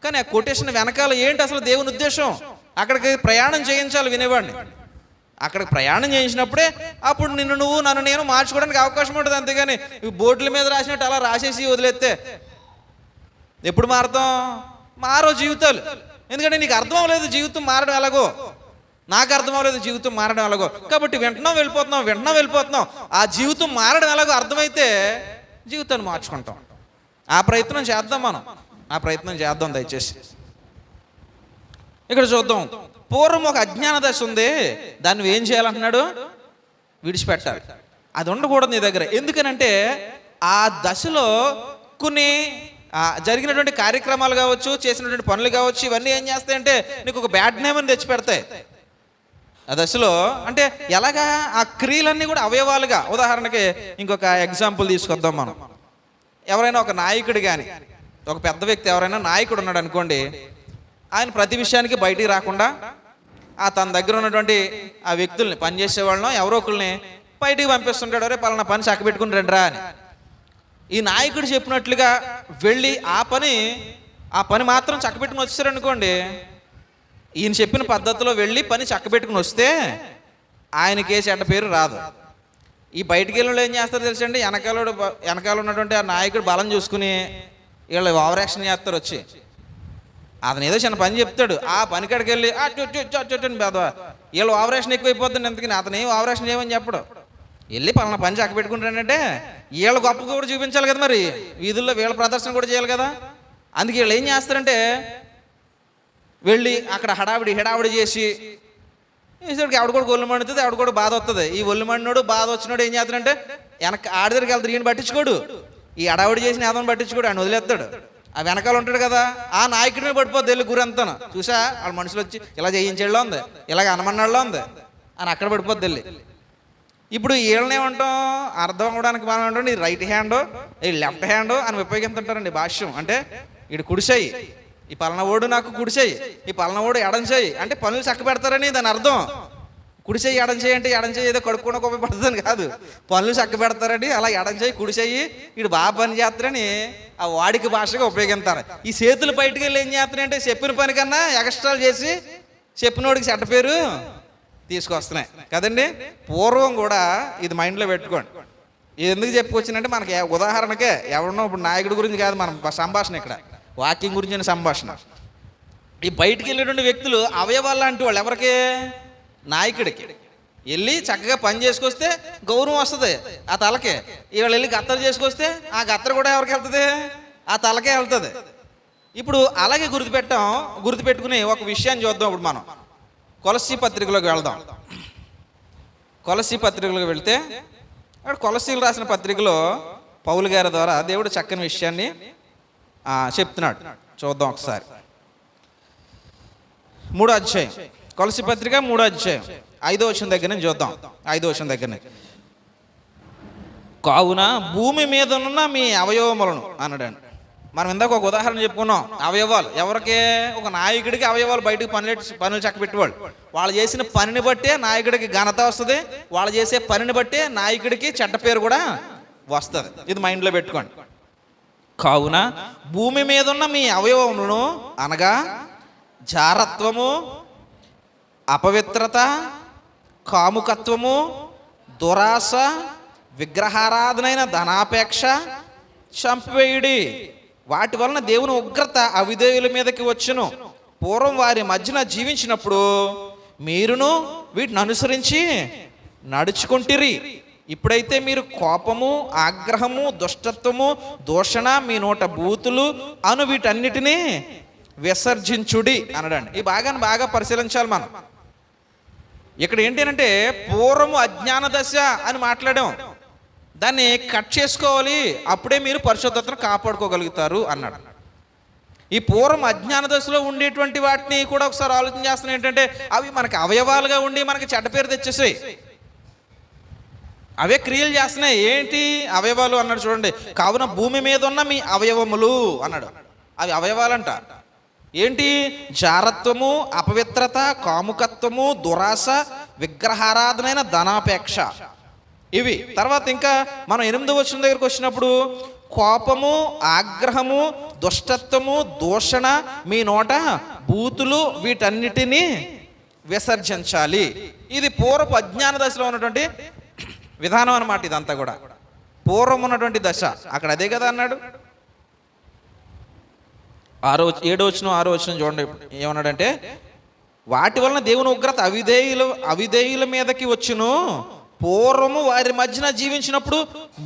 కానీ ఆ కొటేషన్ వెనకాల ఏంటి అసలు దేవుని ఉద్దేశం? అక్కడికి ప్రయాణం చేయించాలి వినేవాడిని. అక్కడికి ప్రయాణం చేయించినప్పుడే అప్పుడు నన్ను నేను మార్చుకోవడానికి అవకాశం ఉంటుంది. అంతేగాని బోర్డుల మీద రాసినట్టు అలా రాసేసి వదిలేస్తే ఎప్పుడు మారుతాం? మారో జీవితాలు. ఎందుకంటే నీకు అర్థం అవ్వలేదు జీవితం మారడం ఎలాగో, నాకు అర్థం అవ్వలేదు జీవితం మారడం ఎలాగో. కాబట్టి వెంటనే వెళ్ళిపోతున్నాం. ఆ జీవితం మారడం ఎలాగో అర్థమైతే జీవితాన్ని మార్చుకుంటాం. ఆ ప్రయత్నం చేద్దాం దయచేసి. ఇక్కడ చూద్దాం, పూర్వం ఒక అజ్ఞాన దశ ఉంది, దాన్ని ఏం చేయాలంటున్నాడు? విడిచిపెట్టాలి. అది ఉండకూడదు నీ దగ్గర. ఎందుకనంటే ఆ దశలో కొన్ని జరిగినటువంటి కార్యక్రమాలు కావచ్చు, చేసినటువంటి పనులు కావచ్చు, ఇవన్నీ ఏం చేస్తాయంటే నీకు ఒక బ్యాడ్ నేమ్ అని తెచ్చిపెడతాయి. ఆ దశలో అంటే ఎలాగా? ఆ క్రియలన్నీ కూడా అవయవాలుగా. ఉదాహరణకి ఇంకొక ఎగ్జాంపుల్ తీసుకొద్దాం మనం. ఎవరైనా ఒక నాయకుడు కానీ, ఒక పెద్ద వ్యక్తి ఎవరైనా నాయకుడు ఉన్నాడు అనుకోండి, ఆయన ప్రతి విషయానికి బయటికి రాకుండా తన దగ్గర ఉన్నటువంటి ఆ వ్యక్తుల్ని, పనిచేసే వాళ్ళను ఎవరో ఒకరిని బయటికి పంపిస్తుంటాడు. అరే పలానా పని చక్కబెట్టుకుని రండిరా అని. ఈ నాయకుడు చెప్పినట్లుగా వెళ్ళి ఆ పని మాత్రం చక్కబెట్టుకుని వచ్చారనుకోండి, ఈయన చెప్పిన పద్ధతిలో వెళ్ళి పని చక్కబెట్టుకుని వస్తే ఆయనకే చెడ్డ పేరు రాదు. ఈ బయటికి వెళ్ళి ఏం చేస్తారు తెలుసండి? వెనకాల ఉన్నటువంటి ఆ నాయకుడు బలం చూసుకుని వీళ్ళు ఓవర్ యాక్షన్ చేస్తారు. వచ్చి అతను ఏదో చిన్న పని చెప్తాడు, ఆ పని కాడికి వెళ్ళి వీళ్ళు ఓవర్ యాక్షన్ ఎక్కువైపోతుంది. ఎందుకని అతను ఏం ఓవర్ యాక్షన్ చేయమని చెప్పడు. వెళ్ళి పలానా పని చక్క పెట్టుకుంటానంటే వీళ్ళ గొప్ప కూడా చూపించాలి కదా, మరి వీధుల్లో వీళ్ళ ప్రదర్శన కూడా చేయాలి కదా. అందుకే వీళ్ళు ఏం చేస్తారంటే వెళ్ళి అక్కడ హడావిడి చేసి ఈశ్వరుడికి ఆవిడ కూడా ఒళ్ళు మండుతుంది, ఆవిడ కూడా బాధ వస్తుంది. ఈ ఒళ్ళు మండినోడు బాధ వచ్చినోడు ఏం చేస్తాడంటే వెనక ఆడిదరికి వెళ్తాడు, ఈయన పట్టించుకోడు. ఈ హడావిడి చేసిన ఏదైనా పట్టించుకోడు, ఆయన వదిలేస్తాడు. ఆ వెనకాల ఉంటాడు కదా, ఆ నాయకుడిని పడిపోద్ది వెళ్ళి గురంతా. చూసా వాళ్ళ మనుషులు వచ్చి ఇలా చేయించేళ్ళలో ఉంది, ఇలాగ అనమన్నాళ్ళలో ఉంది అని అక్కడ పడిపోద్ది వెళ్ళి. ఇప్పుడు వీళ్ళనేమంటాం, అర్థం అవ్వడానికి మనం అంటాం ఈ రైట్ హ్యాండ్ ఈ లెఫ్ట్ హ్యాండ్ అని ఉపయోగిస్తుంటారండి భాష్యం. అంటే ఇటు కుడిసేయి, ఈ పలనవాడు నాకు కుడిసేయి, ఈ పలనవాడు ఎడంచేయి అంటే పనులు చక్క పెడతారని దాని అర్థం. కుడిసేయి ఎడంచేయి అంటే ఎడంచేయి ఏదో కడుక్కున్న ఉపయోగపడుతుందని కాదు, పనులు చక్క పెడతారని. అలా ఎడంచేయి కుడిసేయి ఇటు బాగా పని చేస్తారని ఆ వాడికి భాషగా ఉపయోగిస్తారు. ఈ చేతులు బయటకు వెళ్ళి ఏం చేస్తున్నాయంటే చెప్పిన పని కన్నా ఎక్స్ట్రాలు చేసి చెప్పినోడికి చెడ్డ పేరు తీసుకొస్తున్నాయి కదండి. పూర్వం కూడా ఇది మైండ్లో పెట్టుకోండి. ఇది ఎందుకు చెప్పుకొచ్చిందంటే మనకి ఉదాహరణకే ఎవరినో ఇప్పుడు నాయకుడి గురించి కాదు మన సంభాషణ, ఇక్కడ వాకింగ్ గురించి సంభాషణ. ఈ బయటికి వెళ్ళేటువంటి వ్యక్తులు అవయవాలు లాంటి వాళ్ళు ఎవరికి, నాయకుడికి. వెళ్ళి చక్కగా పని చేసుకొస్తే గౌరవం వస్తుంది ఆ తలకే. ఇవాళ వెళ్ళి గత్తలు చేసుకొస్తే ఆ గత్తరు కూడా ఎవరికి వెళ్తుంది, ఆ తలకే వెళ్తుంది. ఇప్పుడు అలాగే గుర్తుపెట్టుకుని ఒక విషయాన్ని చూద్దాం. ఇప్పుడు మనం కొలస్సీ పత్రికలోకి వెళ్దాం. కొలస్సీ పత్రికలోకి వెళ్తే అక్కడ కొలస్సీలు రాసిన పత్రికలో పౌలు గారి ద్వారా దేవుడు చక్కని విషయాన్ని చెప్తున్నాడు. చూద్దాం ఒకసారి. 3వ అధ్యాయం కొలస్సీ పత్రిక 3వ అధ్యాయం 5వ వచనం దగ్గర నుంచి చూద్దాం. 5వ వచనం దగ్గర నుంచి, కావున భూమి మీద ఉన్న మీ అవయవములను అన్నాడండి. మనం ఇందాక ఒక ఉదాహరణ చెప్పుకున్నాం. అవయవాలు ఎవరికి, ఒక నాయకుడికి అవయవాలు బయటకు పనులు చక్కబెట్టేవాళ్ళు. వాళ్ళు చేసిన పనిని బట్టే నాయకుడికి ఘనత వస్తుంది, వాళ్ళు చేసే పనిని బట్టే నాయకుడికి చెడ్డ పేరు కూడా వస్తుంది. ఇది మైండ్లో పెట్టుకోండి. కావున భూమి మీద ఉన్న మీ అవయవములను అనగా జారత్వము, అపవిత్రత, కాముకత్వము, దురాశ, విగ్రహారాధనైన ధనాపేక్ష చంపివేయుడి. వాటి వలన దేవుని ఉగ్రత అవిధేయుల మీదకి వచ్చును. పూర్వం వారి మధ్యన జీవించినప్పుడు మీరును వీటిని అనుసరించి నడుచుకుంటిరి. ఇప్పుడైతే మీరు కోపము, ఆగ్రహము, దుష్టత్వము, దూషణ, మీ నోట బూతులు అను వీటన్నిటినీ విసర్జించుడి అనడండి. ఈ భాగాన్ని బాగా పరిశీలించాలి మనం. ఇక్కడ ఏంటి అంటే పూర్వము అజ్ఞాన దశ అని మాట్లాడాం, దాన్ని కట్ చేసుకోవాలి, అప్పుడే మీరు పరిశుద్ధతను కాపాడుకోగలుగుతారు అన్నాడు. ఈ పూర్వం అజ్ఞాన దశలో ఉండేటువంటి వాటిని కూడా ఒకసారి ఆలోచన చేస్తున్నాం. ఏంటంటే అవి మనకి అవయవాలుగా ఉండి మనకి చెడ్డ పేరు తెచ్చేసాయి, అవే క్రియలు చేస్తున్నాయి. ఏంటి అవయవాలు అన్నాడు చూడండి. కావున భూమి మీద ఉన్న మీ అవయవములు అన్నాడు. అవి అవయవాలంట. ఏంటి, జారత్వము, అపవిత్రత, కాముకత్వము, దురాశ, విగ్రహారాధనైన ధనాపేక్ష. ఇవి తర్వాత ఇంకా మనం 8వ వచనం దగ్గరకు వచ్చినప్పుడు కోపము, ఆగ్రహము, దుష్టత్వము, దూషణ, మీ నోట బూతులు వీటన్నిటినీ విసర్జించాలి. ఇది పూర్వపు అజ్ఞాన దశలో ఉన్నటువంటి విధానం అన్నమాట. ఇదంతా కూడా పూర్వం ఉన్నటువంటి దశ. అక్కడ అదే కదా అన్నాడు. 7వ వచనం 6వ వచనం చూడండి ఏమన్నాడంటే, వాటి వలన దేవుని ఉగ్రత అవిధేయుల మీదకి వచ్చును. పూర్వము వారి మధ్యన జీవించినప్పుడు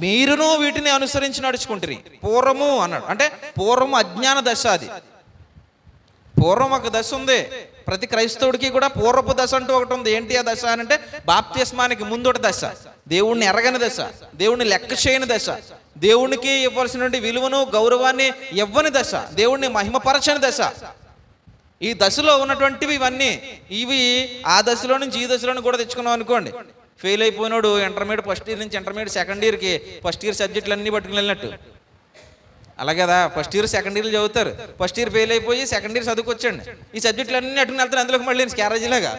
మీరును వీటిని అనుసరించి నడుచుకుంటారు. పూర్వము అన్నాడు అంటే పూర్వము అజ్ఞాన దశ. అది పూర్వం ఒక దశ ఉంది. ప్రతి క్రైస్తవుడికి కూడా పూర్వపు దశ అంటూ ఒకటి ఉంది. ఏంటి ఆ దశ అని అంటే బాప్తిస్మానికి ముందొక దశ, దేవుణ్ణి ఎరగని దశ, దేవుణ్ణి లెక్క చేయని దశ, దేవునికి ఇవ్వాల్సినటువంటి విలువను గౌరవాన్ని ఇవ్వని దశ, దేవుణ్ణి మహిమపరచని దశ. ఈ దశలో ఉన్నటువంటివి ఇవన్నీ. ఇవి ఆ దశలో నుంచి ఈ దశలోని కూడా తెచ్చుకున్నాం అనుకోండి. ఫెయిల్ అయిపోయినాడు ఇంటర్మీడియట్ ఫస్ట్ ఇయర్ నుంచి ఇంటర్మీడియట్ సెకండ్ ఇయర్కి ఫస్ట్ ఇయర్ సబ్జెక్టులు అన్నీ పట్టుకుని వెళ్ళినట్టు. అలాగే కదా, ఫస్ట్ ఇయర్ సెకండ్ ఇయర్లు చదువుతారు. ఫస్ట్ ఇయర్ ఫెయిల్ అయిపోయి సెకండ్ ఇయర్ చదువుకొచ్చండి. ఈ సబ్జెక్టులు అన్నీ అట్టుకుని వెళ్తారు. అందులోకి మళ్ళీ క్యారేజీలాగా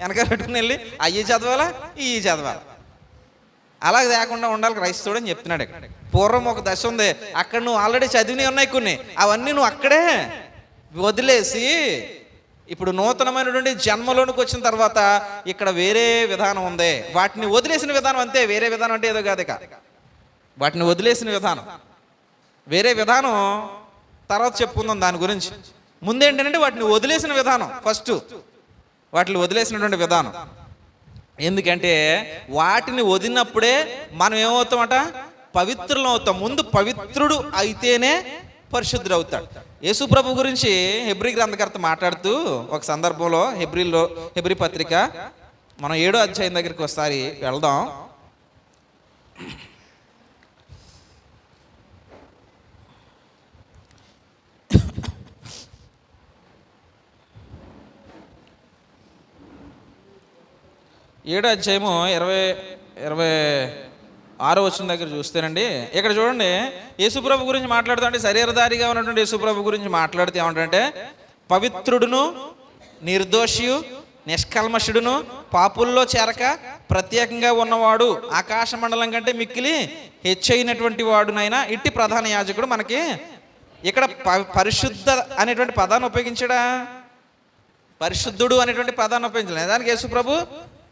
వెనకాల పెట్టుకుని వెళ్ళి అయ్యి చదవాలా ఈ చదవాలా, అలా లేకుండా ఉండాలి క్రైస్తవుడు అని చెప్తున్నాడు. ఇక్కడ పూర్వం ఒక దశ ఉంది. అక్కడ నువ్వు ఆల్రెడీ చదివినవి ఉన్నాయి కొన్ని, అవన్నీ నువ్వు అక్కడే వదిలేసి ఇప్పుడు నూతనమైనటువంటి జన్మలోనికి వచ్చిన తర్వాత ఇక్కడ వేరే విధానం ఉంది. వాటిని వదిలేసిన విధానం అంతే. వేరే విధానం అంటే ఏదో కాదు. వాటిని వదిలేసిన విధానం వేరే విధానం తర్వాత చెప్పుకుందాం దాని గురించి. ముందేంటంటే వాటిని వదిలేసిన విధానం. ఫస్ట్ వాటిని వదిలేసినటువంటి విధానం. ఎందుకంటే వాటిని వదిలినప్పుడే మనం ఏమవుతామట, పవిత్రులం అవుతాం. ముందు పవిత్రుడు అయితేనే పరిశుద్ధుడు అవుతాడు. యేసు ప్రభు గురించి హెబ్రీ గ్రంథకర్త మాట్లాడుతూ ఒక సందర్భంలో హెబ్రీ పత్రిక మనం 7వ అధ్యాయం దగ్గరికి ఒకసారి వెళ్దాం. ఏడో అధ్యాయము 26వ వచనం దగ్గర చూస్తేనండి, ఇక్కడ చూడండి, యేసుప్రభు గురించి మాట్లాడుతుంటే, శరీరధారిగా ఉన్నటువంటి యేసుప్రభు గురించి మాట్లాడితే ఏమంటే, పవిత్రుడును నిర్దోషియు నిష్కల్మషుడును పాపుల్లో చేరక ప్రత్యేకంగా ఉన్నవాడు ఆకాశ మండలం కంటే మిక్కిలి హెచ్చైనటువంటి వాడునైనా ఇట్టి ప్రధాన యాజకుడు మనకి ఇక్కడ పరిశుద్ధ అనేటువంటి పదాన్ని ఉపయోగించాడా? పరిశుద్ధుడు అనేటువంటి పదాన్ని ఉపయోగించలేదు. దానికి యేసు ప్రభు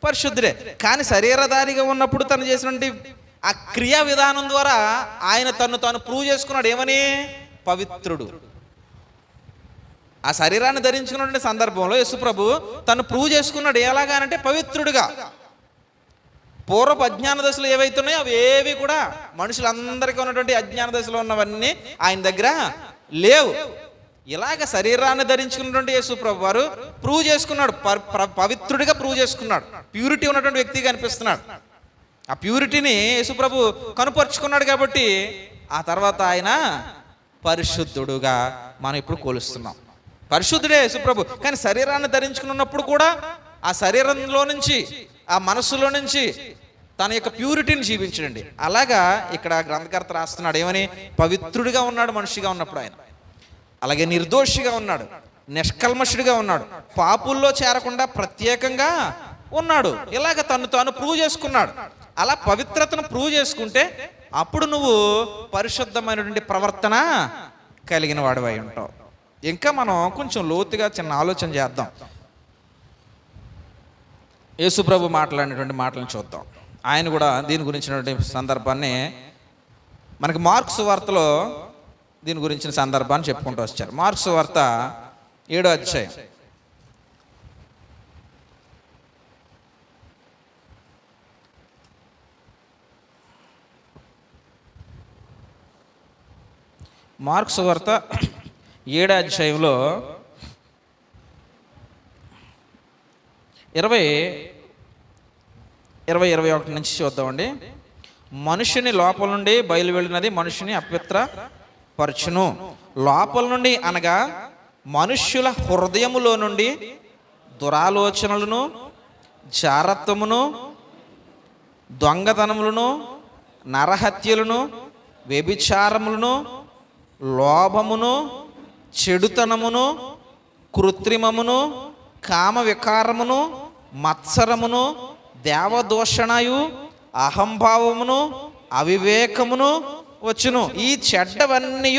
పరిశుద్ధుడే. కానీ శరీరధారిగా ఉన్నప్పుడు తను చేసినటువంటి ఆ క్రియా విధానం ద్వారా ఆయన తాను ప్రూవ్ చేసుకున్నాడు. ఏమని? పవిత్రుడు. ఆ శరీరాన్ని ధరించుకున్నటువంటి సందర్భంలో యేసు ప్రభు తను ప్రూవ్ చేసుకున్నాడు. ఎలాగానంటే పవిత్రుడిగా. పూర్వపు అజ్ఞాన దశలు ఏవైతే ఉన్నాయో అవి ఏవి కూడా మనుషులందరికీ ఉన్నటువంటి అజ్ఞాన దశలో ఉన్నవన్నీ ఆయన దగ్గర లేవు. ఇలాగ శరీరాన్ని ధరించుకున్నటువంటి యేసు ప్రభు వారు ప్రూవ్ చేసుకున్నాడు, పవిత్రుడిగా ప్రూవ్ చేసుకున్నాడు. ప్యూరిటీ ఉన్నటువంటి వ్యక్తిగా అనిపిస్తున్నాడు. ఆ ప్యూరిటీని యేసు ప్రభు కనుపరుచుకున్నాడు. కాబట్టి ఆ తర్వాత ఆయన పరిశుద్ధుడుగా మనం ఇప్పుడు కొలుస్తున్నాం. పరిశుద్ధుడే యేసు ప్రభు. కానీ శరీరాన్ని ధరించుకున్నప్పుడు కూడా ఆ శరీరంలో నుంచి, ఆ మనస్సులో నుంచి తన యొక్క ప్యూరిటీని జీవించడండి. అలాగా ఇక్కడ గ్రంథకర్త రాస్తున్నాడు. ఏమని? పవిత్రుడిగా ఉన్నాడు మనిషిగా ఉన్నప్పుడు ఆయన. అలాగే నిర్దోషిగా ఉన్నాడు, నిష్కల్మషుడిగా ఉన్నాడు, పాపుల్లో చేరకుండా ప్రత్యేకంగా ఉన్నాడు. ఇలాగ తాను ప్రూవ్ చేసుకున్నాడు. అలా పవిత్రతను ప్రూవ్ చేసుకుంటే అప్పుడు నువ్వు పరిశుద్ధమైనటువంటి ప్రవర్తన కలిగిన వాడివై ఉంటావు. ఇంకా మనం కొంచెం లోతుగా చిన్న ఆలోచన చేద్దాం. యేసు ప్రభు మాట్లాడినటువంటి మాటలను చూద్దాం. ఆయన కూడా దీని గురించినటువంటి సందర్భాన్ని మనకి మార్కు సువార్తలో దీని గురించిన సందర్భాన్ని చెప్పుకుంటూ వచ్చారు. మార్కు సువార్త 7వ అధ్యాయం. మార్కు సువార్త 7వ అధ్యాయంలో 21 నుంచి చూద్దామండి. మనుషుని లోపల నుండి బయలు వెళ్ళినది మనుషుని అపవిత్ర పరచును. లోపల నుండి అనగా మనుష్యుల హృదయములో నుండి దురాలోచనలను, జారత్వమును, దొంగతనములను, నరహత్యలను, వ్యభిచారములను, లోభమును, చెడుతనమును, కృత్రిమమును, కామ వికారమును, మత్సరమును, దేవదూషణయు, అహంభావమును, అవివేకమును వచ్చును. ఈ చెడ్డవన్నీ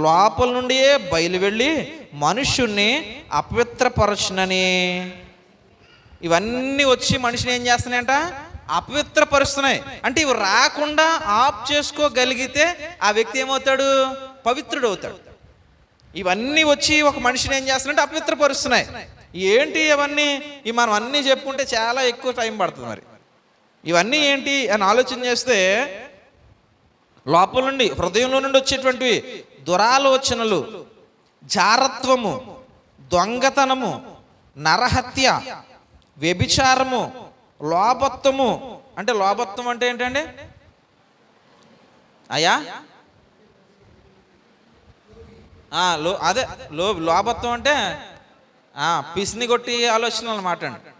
లోపల నుండియే బయలు వెళ్ళి మనుష్యుణ్ణి అపవిత్రపరచునని. ఇవన్నీ వచ్చి మనిషిని ఏం చేస్తున్నాయంట? అపవిత్రపరుస్తున్నాయి. అంటే ఇవి రాకుండా ఆఫ్ చేసుకోగలిగితే ఆ వ్యక్తి ఏమవుతాడు? పవిత్రుడు అవుతాడు. ఇవన్నీ వచ్చి ఒక మనిషిని ఏం చేస్తున్నాయంటే అపవిత్రపరుస్తున్నాయి. ఏంటి అవన్నీ? మనం అన్నీ చెప్పుకుంటే చాలా ఎక్కువ టైం పడుతుంది. మరి ఇవన్నీ ఏంటి అని ఆలోచన చేస్తే లోపల నుండి, హృదయంలో నుండి వచ్చేటువంటివి దురాలోచనలు, జారత్వము, దొంగతనము, నరహత్య, వ్యభిచారము, లోభత్వము. అంటే లోభత్వం అంటే ఏంటండి అయ్యా? అదే లోభత్వం అంటే పిసిని కొట్టి ఆలోచన అన్నమాట అండి.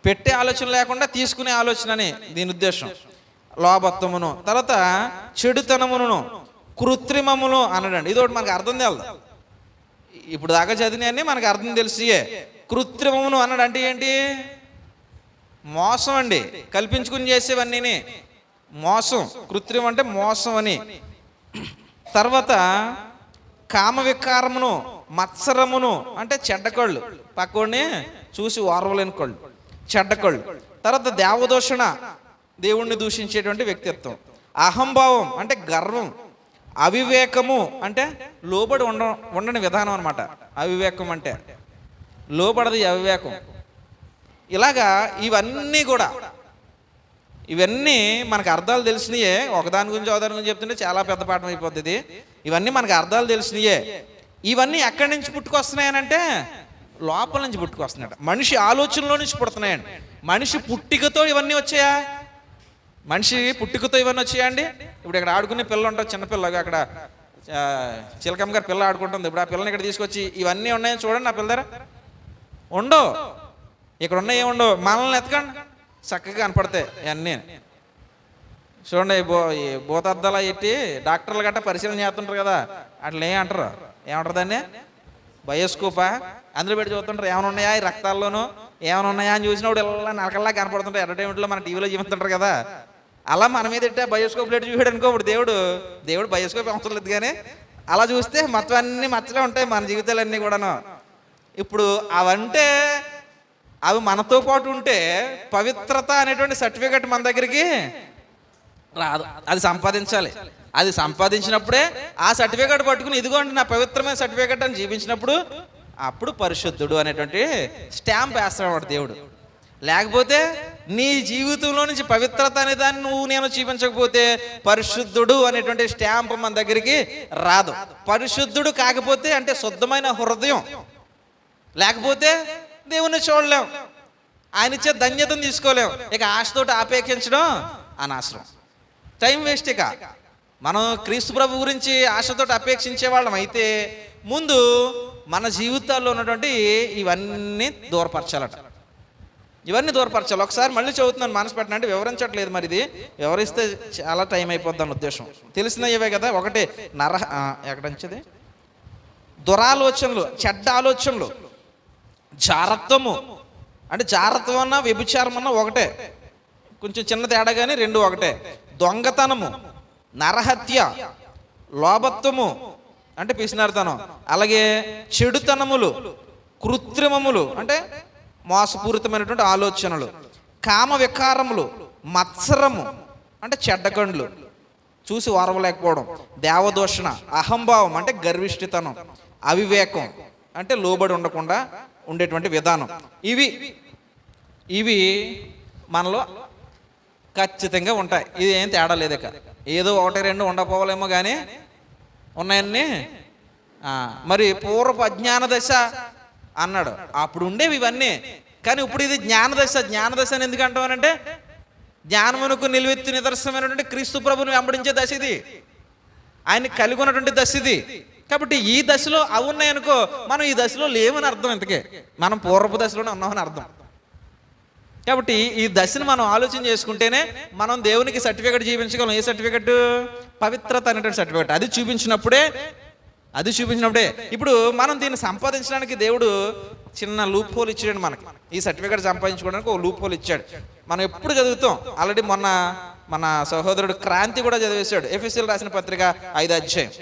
పెట్టే ఆలోచన లేకుండా తీసుకునే ఆలోచన అని దీని ఉద్దేశం. లోభత్వమును, తర్వాత చెడుతనమును, కృత్రిమమును అనడండి. ఇది ఒకటి మనకు అర్థం తెలదు. ఇప్పుడు దాకా చదివినవన్నీ మనకు అర్థం తెలిసియే. కృత్రిమమును అన్నాడు అంటే ఏంటి? మోసం అండి. కల్పించుకుని చేసేవన్నీ మోసం. కృత్రిమం అంటే మోసం అని. తర్వాత కామ వికారమును, మత్సరమును అంటే చెడ్డకళ్ళు, పక్కనే చూసి ఓర్వలేని కళ్ళు, చెడ్డకళ్ళు. తర్వాత దేవదూషణ, దేవుణ్ణి దూషించేటువంటి వ్యక్తిత్వం. అహంభావం అంటే గర్వం. అవివేకము అంటే లోబడి ఉండని విధానం అనమాట. అవివేకం అంటే లోబడది అవివేకం. ఇలాగా ఇవన్నీ మనకు అర్థాలు తెలిసినయే. ఒకదాని గురించి చెప్తుంటే చాలా పెద్ద పాఠం అయిపోతుంది. ఇవన్నీ మనకు అర్థాలు తెలిసినయే. ఇవన్నీ ఎక్కడి నుంచి పుట్టుకొస్తున్నాయనంటే లోపల నుంచి పుట్టుకొస్తున్నాయట. మనిషి ఆలోచనలో నుంచి పుడుతున్నాయండి. మనిషి పుట్టికతో ఇవన్నీ వచ్చాయా? అండి? ఇప్పుడు ఇక్కడ ఆడుకునే పిల్లలు ఉంటారు, చిన్నపిల్లగా. అక్కడ చిలకమ్మ గారు పిల్ల ఆడుకుంటుంది. ఇప్పుడు ఆ పిల్లని ఇక్కడ తీసుకొచ్చి ఇవన్నీ ఉన్నాయని చూడండి. నా పిల్ల దగ్గర ఉండవు, ఇక్కడ ఉన్నాయి, ఏముండవు. మనల్ని ఎతకండి, చక్కగా కనపడతాయి ఇవన్నీ. చూడండి, భూతద్దాలు ఎట్టి డాక్టర్లు గట్రా పరిశీలన చేస్తుంటారు కదా, అట్లా ఏమంటారు దాన్ని? బయోస్కోపా. అందులో పెట్టి చూస్తుంటారు ఏమైనా ఉన్నాయా ఈ రక్తాల్లోనూ, ఏమైనా ఉన్నాయా అని చూసినప్పుడు ఇలా నరకల్లా కనపడుతుంటాయి. ఎంటర్టైన్మెంట్లో మన టీవీలో చూస్తుంటారు కదా, అలా మన మీద ఇట్టే బయోస్కోప్ ప్లేట్ చూసాడు అనుకో. ఇప్పుడు దేవుడు బయోస్కోప్ అవసరం లేదు, కానీ అలా చూస్తే మొత్తం అన్నీ మచ్చలే ఉంటాయి మన జీవితాలన్నీ కూడాను. ఇప్పుడు అవి మనతో పాటు ఉంటే పవిత్రత అనేటువంటి సర్టిఫికెట్ మన దగ్గరికి రాదు. అది సంపాదించాలి. అది సంపాదించినప్పుడే ఆ సర్టిఫికెట్ పట్టుకుని ఇదిగోండి నా పవిత్రమైన సర్టిఫికెట్ అని జీవించినప్పుడు అప్పుడు పరిశుద్ధుడు అనేటువంటి స్టాంప్ వేస్తాడు దేవుడు. లేకపోతే నీ జీవితంలో నుంచి పవిత్రత అనే దాన్ని నేను చూపించకపోతే పరిశుద్ధుడు అనేటువంటి స్టాంప్ మన దగ్గరికి రాదు. పరిశుద్ధుడు కాకపోతే అంటే శుద్ధమైన హృదయం లేకపోతే దేవుణ్ణి చూడలేం, ఆయన ఇచ్చే ధన్యతను తీసుకోలేం. ఇక ఆశతోటి ఆపేక్షించడం అనవసరం, టైం వేస్ట్. ఇక మనం క్రీస్తు ప్రభు గురించి ఆశతోటి అపేక్షించే వాళ్ళం అయితే ముందు మన జీవితాల్లో ఉన్నటువంటి ఇవన్నీ దూరపరచాలట. ఒకసారి మళ్ళీ చదువుతున్నాను, మనసు పెట్టిన అంటే వివరించట్లేదు. మరి ఇది వివరిస్తే చాలా టైం అయిపోద్ది అన్న ఉద్దేశం. తెలిసినవే కదా. ఒకటి ఎక్కడంచేది దురాలోచనలు, చెడ్డ ఆలోచనలు, జారత్వము. అంటే జారత్వం అన్నా వ్యభిచారం అన్నా ఒకటే, కొంచెం చిన్న తేడా కానీ రెండు ఒకటే. దొంగతనము, నరహత్య, లోభత్వము అంటే పిసినారితనం, అలాగే చెడుతనములు, కృత్రిమములు అంటే మోసపూరితమైనటువంటి ఆలోచనలు, కామ వికారములు, మత్సరము అంటే చెడ్డకండ్లు, చూసి ఓర్వలేకపోవడం, దేవదూషణ, అహంభావం అంటే గర్విష్ఠితనం, అవివేకం అంటే లోబడి ఉండకుండా ఉండేటువంటి విధానం. ఇవి మనలో ఖచ్చితంగా ఉంటాయి. ఇది ఏం తేడా లేదు. ఇక ఏదో ఒకటి రెండు ఉండకపోవాలేమో కానీ ఉన్నాయన్నీ. మరి పూర్వపు అజ్ఞాన దశ అన్నాడు, అప్పుడు ఉండేవి ఇవన్నీ. కానీ ఇప్పుడు ఇది జ్ఞానదశ అని ఎందుకు అంటామనంటే జ్ఞానమునకు నిలువెత్తి నిదర్శనమైనటువంటి క్రీస్తు ప్రభుని వెంబడించే దశ ఇది, ఆయన కలిగి ఉన్నటువంటి దశ ఇది. కాబట్టి ఈ దశలో అవి ఉన్నాయనుకో, మనం ఈ దశలో లేవని అర్థం. ఇంతకే మనం పూర్వపు దశలోనే ఉన్నామని అర్థం. కాబట్టి ఈ దశను మనం ఆలోచన చేసుకుంటేనే మనం దేవునికి సర్టిఫికెట్ చూపించగలం. A certificate? పవిత్రత అనేటువంటి సర్టిఫికెట్. అది చూపించినప్పుడే ఇప్పుడు మనం దీన్ని సంపాదించడానికి దేవుడు చిన్న లూప్ హోల్ ఇచ్చాడు మనకి. ఈ సర్టిఫికెట్ సంపాదించుకోవడానికి ఒక లూప్ హోల్ ఇచ్చాడు. మనం ఎప్పుడు చదువుతాం. ఆల్రెడీ మొన్న మన సహోదరుడు క్రాంతి కూడా చదివేశాడు. ఎఫెసీయులకు రాసిన పత్రిక 5వ అధ్యాయం.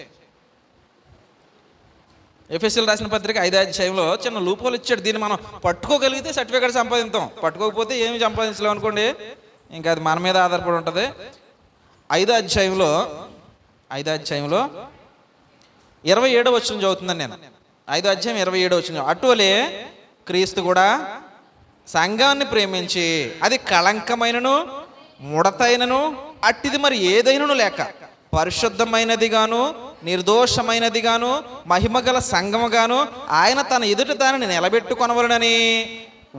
ఎఫెసీయులకు రాసిన పత్రిక 5వ అధ్యాయంలో చిన్న లూప్ హోల్ ఇచ్చాడు. దీన్ని మనం పట్టుకోగలిగితే సర్టిఫికెట్ సంపాదిస్తాం, పట్టుకోకపోతే ఏమి సంపాదించలేం అనుకోండి, ఇంకా అది మన మీద ఆధారపడి ఉంటుంది. 5వ అధ్యాయంలో 27వ వచనం చదువుతున్నాను నేను. 5వ అధ్యాయం 27వ వచనం. అటువలే క్రీస్తు కూడా సంఘాన్ని ప్రేమించి అది కళంకమైనను ముడతైనను అట్టిది మరి ఏదైనను లేక పరిశుద్ధమైనది గాను నిర్దోషమైనది గాను మహిమగల సంఘము గాను ఆయన తన ఎదుట దానిని నిలబెట్టుకొనవలనని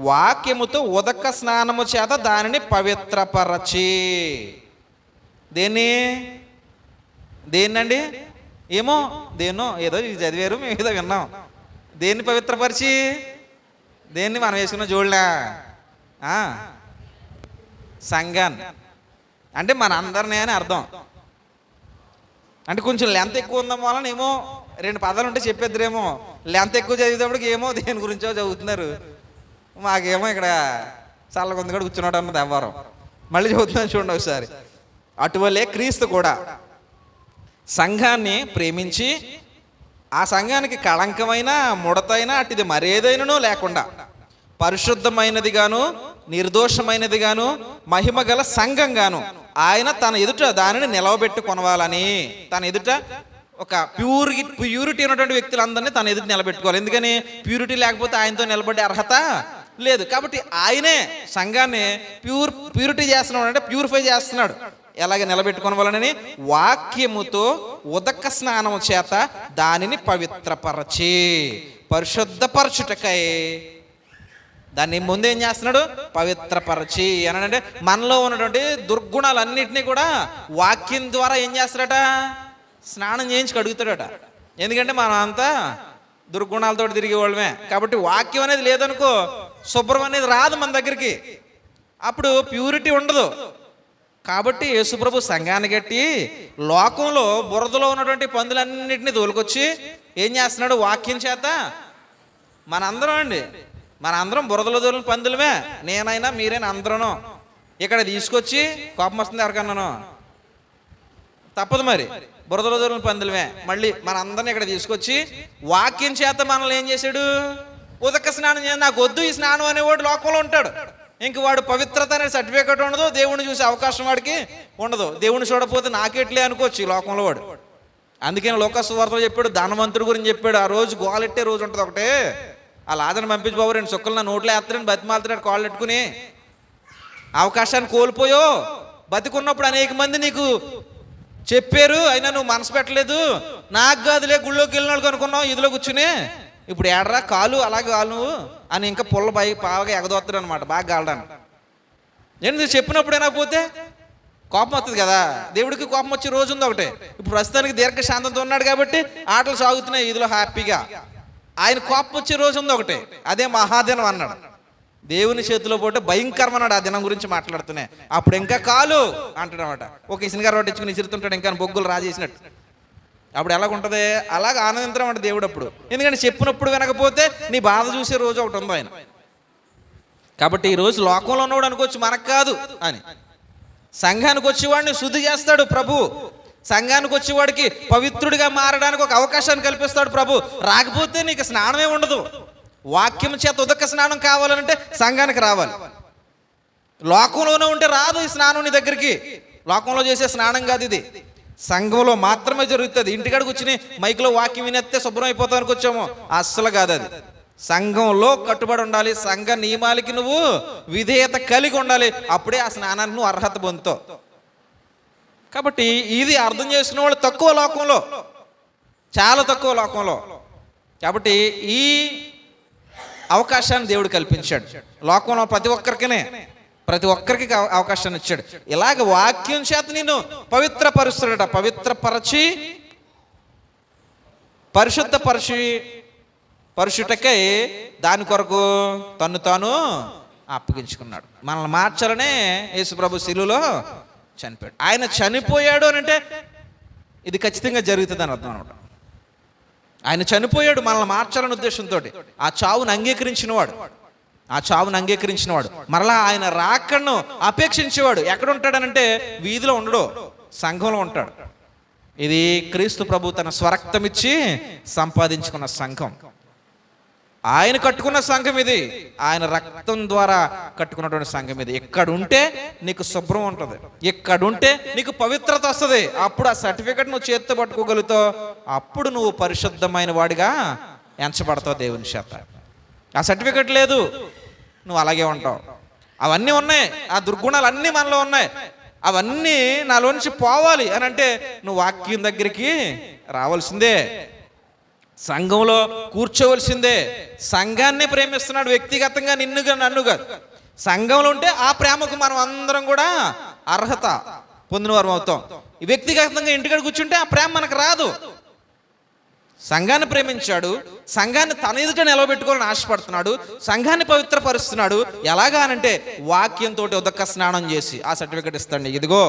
వాక్యముతో ఉదక స్నానము చేత దానిని పవిత్రపరచి. దేన్నండి? దేన్నో ఏదో చదివారు, మేము ఏదో విన్నాం. దేన్ని పవిత్రపరిచి? దేన్ని మనం వేసుకున్న జోళ్ళా? సంఘాన్ని. అంటే మన అందరినీ అని అర్థం. అంటే కొంచెం లెంత్ ఎక్కువ ఉందాం వలన ఏమో 2 పదాలు ఉంటే చెప్పేద్దరేమో, లెంత్ ఎక్కువ చదివేటప్పటికి ఏమో దేని గురించో చదువుతున్నారు. మాకేమో ఇక్కడ చల్లగొంది కూడా కూర్చున్నాడు అన్నది ఎవ్వరం. మళ్ళీ చదువుతున్నాను చూడండి ఒకసారి. అటువలే క్రీస్తు కూడా సంఘాన్ని ప్రేమించి ఆ సంఘానికి కళంకమైన ముడతైన అటుది మరేదైనను లేకుండా పరిశుద్ధమైనది గాను నిర్దోషమైనది గాను మహిమగల సంఘం గాను ఆయన తన ఎదుట దానిని నిలవబెట్టుకొనవాలని. తన ఎదుట ఒక ప్యూరిటీ ఉన్నటువంటి వ్యక్తులందరినీ తన ఎదుట నిలబెట్టుకోవాలి. ఎందుకని? ప్యూరిటీ లేకపోతే ఆయనతో నిలబడే అర్హత లేదు. కాబట్టి ఆయనే సంఘాన్ని ప్యూరిటీ చేస్తున్నాడు, అంటే ప్యూరిఫై చేస్తున్నాడు. ఎలాగ నిలబెట్టుకోవాలని వాక్యముతో ఉదక స్నానం చేత దానిని పవిత్రపరచి పరిశుద్ధపరచుటకై దాన్ని ముందేం చేస్తున్నాడు, పవిత్రపరచి అనంటే మనలో ఉన్నటువంటి దుర్గుణాలన్నింటినీ కూడా వాక్యం ద్వారా ఏం చేస్తాడట, స్నానం చేయించి కడుగుతాడట. ఎందుకంటే మనం అంతా దుర్గుణాలతో తిరిగే వాళ్ళమే. కాబట్టి వాక్యం అనేది లేదనుకో, శుభ్రం అనేది రాదు మన దగ్గరికి, అప్పుడు ప్యూరిటీ ఉండదు. కాబట్టి యేసుప్రభు సంఘాన్ని కట్టి లోకంలో బురదలో ఉన్నటువంటి పందులన్నింటినీ తోలుకొచ్చి ఏం చేస్తున్నాడు, వాక్యం చేత మనందరం బురదలో తోలిన పందులమే, నేనైనా మీరైనా అందరూ ఇక్కడ తీసుకొచ్చి కోపం వస్తుంది ఎవరికన్నాను, తప్పదు మరి, బురదలో తోలిన పందులమే. మళ్ళీ మనందరినీ ఇక్కడ తీసుకొచ్చి వాక్యం చేత మనల్ని ఏం చేశాడు, ఉదక స్నానం చేసి నాకు వద్దు ఈ స్నానం అనేవాడు లోకంలో ఉంటాడు. ఇంక వాడు పవిత్రత అనే సర్టిఫికేట్ ఉండదు, దేవుడిని చూసే అవకాశం వాడికి ఉండదు. దేవుడిని చూడకపోతే నాకెట్లే అనుకోవచ్చు ఈ లోకంలో వాడు. అందుకని లోకాసు వార్తలో చెప్పాడు, ధనవంతుడి గురించి చెప్పాడు. ఆ రోజు గోలెట్టే రోజు ఉంటుంది ఒకటే, ఆ లాజను పంపించి బాబు 2 సుక్కలు నా నోట్లో వేస్తాడని బతిమాలుతాడు కాళ్ళు పెట్టుకుని. అవకాశాన్ని కోల్పోయో, బతికున్నప్పుడు అనేక మంది నీకు చెప్పారు, అయినా నువ్వు మనసు పెట్టలేదు. నాకు కాదులే గుళ్ళోకి వెళ్ళిన వాళ్ళకి అనుకున్నావు ఇదిలో కూర్చుని, ఇప్పుడు ఏడరా కాలు అలాగే కాలు నువ్వు అని ఇంకా పుల్ల బాగా ఎగదోస్తాడు అనమాట, బాగా గాలడానికి. నేను చెప్పినప్పుడైనా పోతే కోపం వస్తుంది కదా, దేవుడికి కోపం వచ్చే రోజు ఉంది ఒకటే. ఇప్పుడు ప్రస్తుతానికి దీర్ఘశాంతంతో ఉన్నాడు కాబట్టి ఆటలు సాగుతున్నాయి ఇదిలో హ్యాపీగా. ఆయన కోపం వచ్చే రోజు ఉంది ఒకటే, అదే మహాదినం అన్నాడు. దేవుని చేతిలో పోతే భయంకరం అన్నాడు. ఆ దినం గురించి మాట్లాడుతున్నాయి. అప్పుడు ఇంకా కాలు అంటాడు అనమాట. ఒక ఇసునగారు రొట్టించుకుని ఇసురుతుంటాడు ఇంకా బొగ్గులు రాజేసినట్టు. అప్పుడు ఎలాగుంటుంది, అలాగ ఆనందించడం అంటే దేవుడు అప్పుడు. ఎందుకంటే చెప్పినప్పుడు వినకపోతే నీ బాధ చూసే రోజు ఒకటి ఉంది ఆయన. కాబట్టి ఈరోజు లోకంలో ఉన్నవాడు అనుకోవచ్చు మనకు కాదు అని, సంఘానికి వచ్చేవాడిని శుద్ధి చేస్తాడు ప్రభు. సంఘానికి వచ్చేవాడికి పవిత్రుడిగా మారడానికి ఒక అవకాశాన్ని కల్పిస్తాడు ప్రభు. రాకపోతే నీకు స్నానమే ఉండదు. వాక్యం చేత ఉదక స్నానం కావాలంటే సంఘానికి రావాలి. లోకంలోనే ఉంటే రాదు ఈ స్నానం నీ దగ్గరికి. లోకంలో చేసే స్నానం కాదు ఇది, సంఘంలో మాత్రమే జరుగుతుంది. ఇంటికాడికి వచ్చి మైక్లో వాక్యం వినేస్తే శుభ్రం అయిపోతానికి వచ్చాము, అస్సలు కాదు అది. సంఘంలో కట్టుబడి ఉండాలి, సంఘ నియమాలకి నువ్వు విధేయత కలిగి ఉండాలి, అప్పుడే ఆ స్నానానికి నువ్వు అర్హత పొందుతావు. కాబట్టి ఇది అర్థం చేసుకునే వాళ్ళు తక్కువ లోకంలో, చాలా తక్కువ లోకంలో. కాబట్టి ఈ అవకాశాన్ని దేవుడు కల్పించాడు. లోకంలో ప్రతి ఒక్కరికి అవకాశాన్ని ఇచ్చాడు. ఇలాగ వాక్యం చేత నేను పవిత్రపరుస్తాడట. పవిత్రపరచి పరిశుద్ధపరచుటకై దాని కొరకు తను తాను అప్పగించుకున్నాడు. మనల్ని మార్చాలనే యేసుప్రభు శిలువలో చనిపోయాడు. ఆయన చనిపోయాడు అని అంటే ఇది ఖచ్చితంగా జరుగుతుంది అని అర్థం అనమాట. ఆయన చనిపోయాడు మనల్ని మార్చాలనే ఉద్దేశంతో. ఆ చావును అంగీకరించినవాడు మరలా ఆయన రాకను అపేక్షించేవాడు. ఎక్కడ ఉంటాడనంటే వీధిలో ఉండడు, సంఘంలో ఉంటాడు. ఇది క్రీస్తు ప్రభు తన స్వరక్తం ఇచ్చి సంపాదించుకున్న సంఘం. ఆయన కట్టుకున్న సంఘం ఇది, ఆయన రక్తం ద్వారా కట్టుకున్నటువంటి సంఘం ఇది. ఎక్కడుంటే నీకు శుభ్రం ఉంటుంది, ఎక్కడుంటే నీకు పవిత్రత వస్తుంది. అప్పుడు ఆ సర్టిఫికెట్ నువ్వు చేతితో పట్టుకోగలుగుతావు. అప్పుడు నువ్వు పరిశుద్ధమైన వాడిగా ఎంచబడతావు దేవుని చేత. ఆ సర్టిఫికెట్ లేదు, నువ్వు అలాగే ఉంటావు. అవన్నీ ఉన్నాయి, ఆ దుర్గుణాలు అన్నీ మనలో ఉన్నాయి. అవన్నీ నాలో నుంచి పోవాలి అని అంటే నువ్వు వాక్యం దగ్గరికి రావాల్సిందే, సంఘంలో కూర్చోవలసిందే. సంఘాన్ని ప్రేమిస్తున్నాడు వ్యక్తిగతంగా, నిన్నుగా నన్నుగా. సంఘంలో ఉంటే ఆ ప్రేమకు మనం అందరం కూడా అర్హత పొందిన వారం అవుతాం. వ్యక్తిగతంగా ఇంటికాడ కూర్చుంటే ఆ ప్రేమ మనకు రాదు. సంఘాన్ని ప్రేమించాడు, సంఘాన్ని తన ఎదుట నిలబెట్టుకోవాలని ఆశపడుతున్నాడు, సంఘాన్ని పవిత్రపరుస్తున్నాడు. ఎలాగా అనంటే వాక్యంతో ఉదక స్నానం చేసి ఆ సర్టిఫికెట్ ఇస్తాండి. ఇదిగో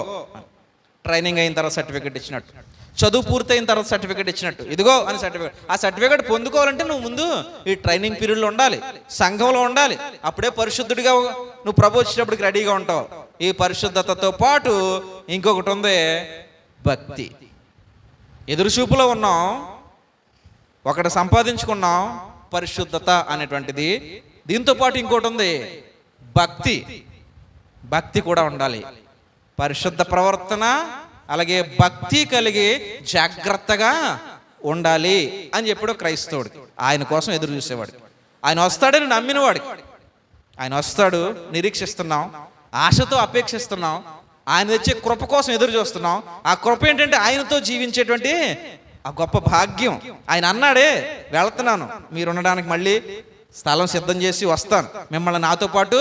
ట్రైనింగ్ అయిన తర్వాత సర్టిఫికెట్ ఇచ్చినట్టు, చదువు పూర్తయిన తర్వాత సర్టిఫికెట్ ఇచ్చినట్టు, ఇదిగో అని సర్టిఫికెట్. ఆ సర్టిఫికెట్ పొందుకోవాలంటే నువ్వు ముందు ఈ ట్రైనింగ్ పీరియడ్లో ఉండాలి, సంఘంలో ఉండాలి. అప్పుడే పరిశుద్ధుడిగా నువ్వు ప్రభు వచ్చినప్పటికి రెడీగా ఉంటావు. ఈ పరిశుద్ధతతో పాటు ఇంకొకటి ఉంది, భక్తి. ఎదురుచూపులో ఉన్నాం, ఒకటి సంపాదించుకున్నాం, పరిశుద్ధత అనేటువంటిది. దీంతో పాటు ఇంకోటి ఉంది, భక్తి. భక్తి కూడా ఉండాలి. పరిశుద్ధ ప్రవర్తన అలాగే భక్తి కలిగి జాగ్రత్తగా ఉండాలి అని చెప్పాడు క్రైస్తవుడికి. ఆయన కోసం ఎదురు చూసేవాడు, ఆయన వస్తాడని నమ్మినవాడికి. ఆయన వస్తాడు, నిరీక్షిస్తున్నాం, ఆశతో అపేక్షిస్తున్నాం, ఆయన వచ్చే కృప కోసం ఎదురు చూస్తున్నాం. ఆ కృప ఏంటంటే ఆయనతో జీవించేటువంటి ఆ గొప్ప భాగ్యం. ఆయన అన్నాడే, వెళ్తున్నాను మీరు ఉండడానికి, మళ్ళీ స్థలం సిద్ధం చేసి వస్తాను, మిమ్మల్ని నాతో పాటు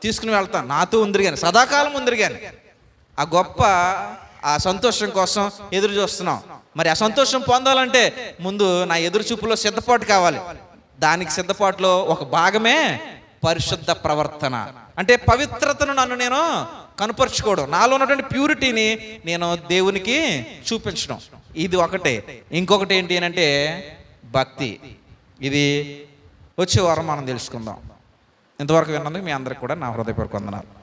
తీసుకుని వెళ్తాను, నాతో ఉందిరు కానీ, సదాకాలం ఉందిరు కానీ. ఆ గొప్ప ఆ సంతోషం కోసం ఎదురు చూస్తున్నాం. మరి ఆ సంతోషం పొందాలంటే ముందు నా ఎదురు చూపులో సిద్ధపాటు కావాలి. దానికి సిద్ధపాటులో ఒక భాగమే పరిశుద్ధ ప్రవర్తన. అంటే పవిత్రతను నన్ను నేను కనుపరుచుకోవడం, నాలో ఉన్నటువంటి ప్యూరిటీని నేను దేవునికి చూపించడం. ఇది ఒకటే. ఇంకొకటి ఏంటి అని అంటే భక్తి. ఇది వచ్చే వారం మనం తెలుసుకుందాం. ఇంతవరకు విన్నందుకు మీ అందరికి కూడా నా హృదయపూర్వక వందనాలు.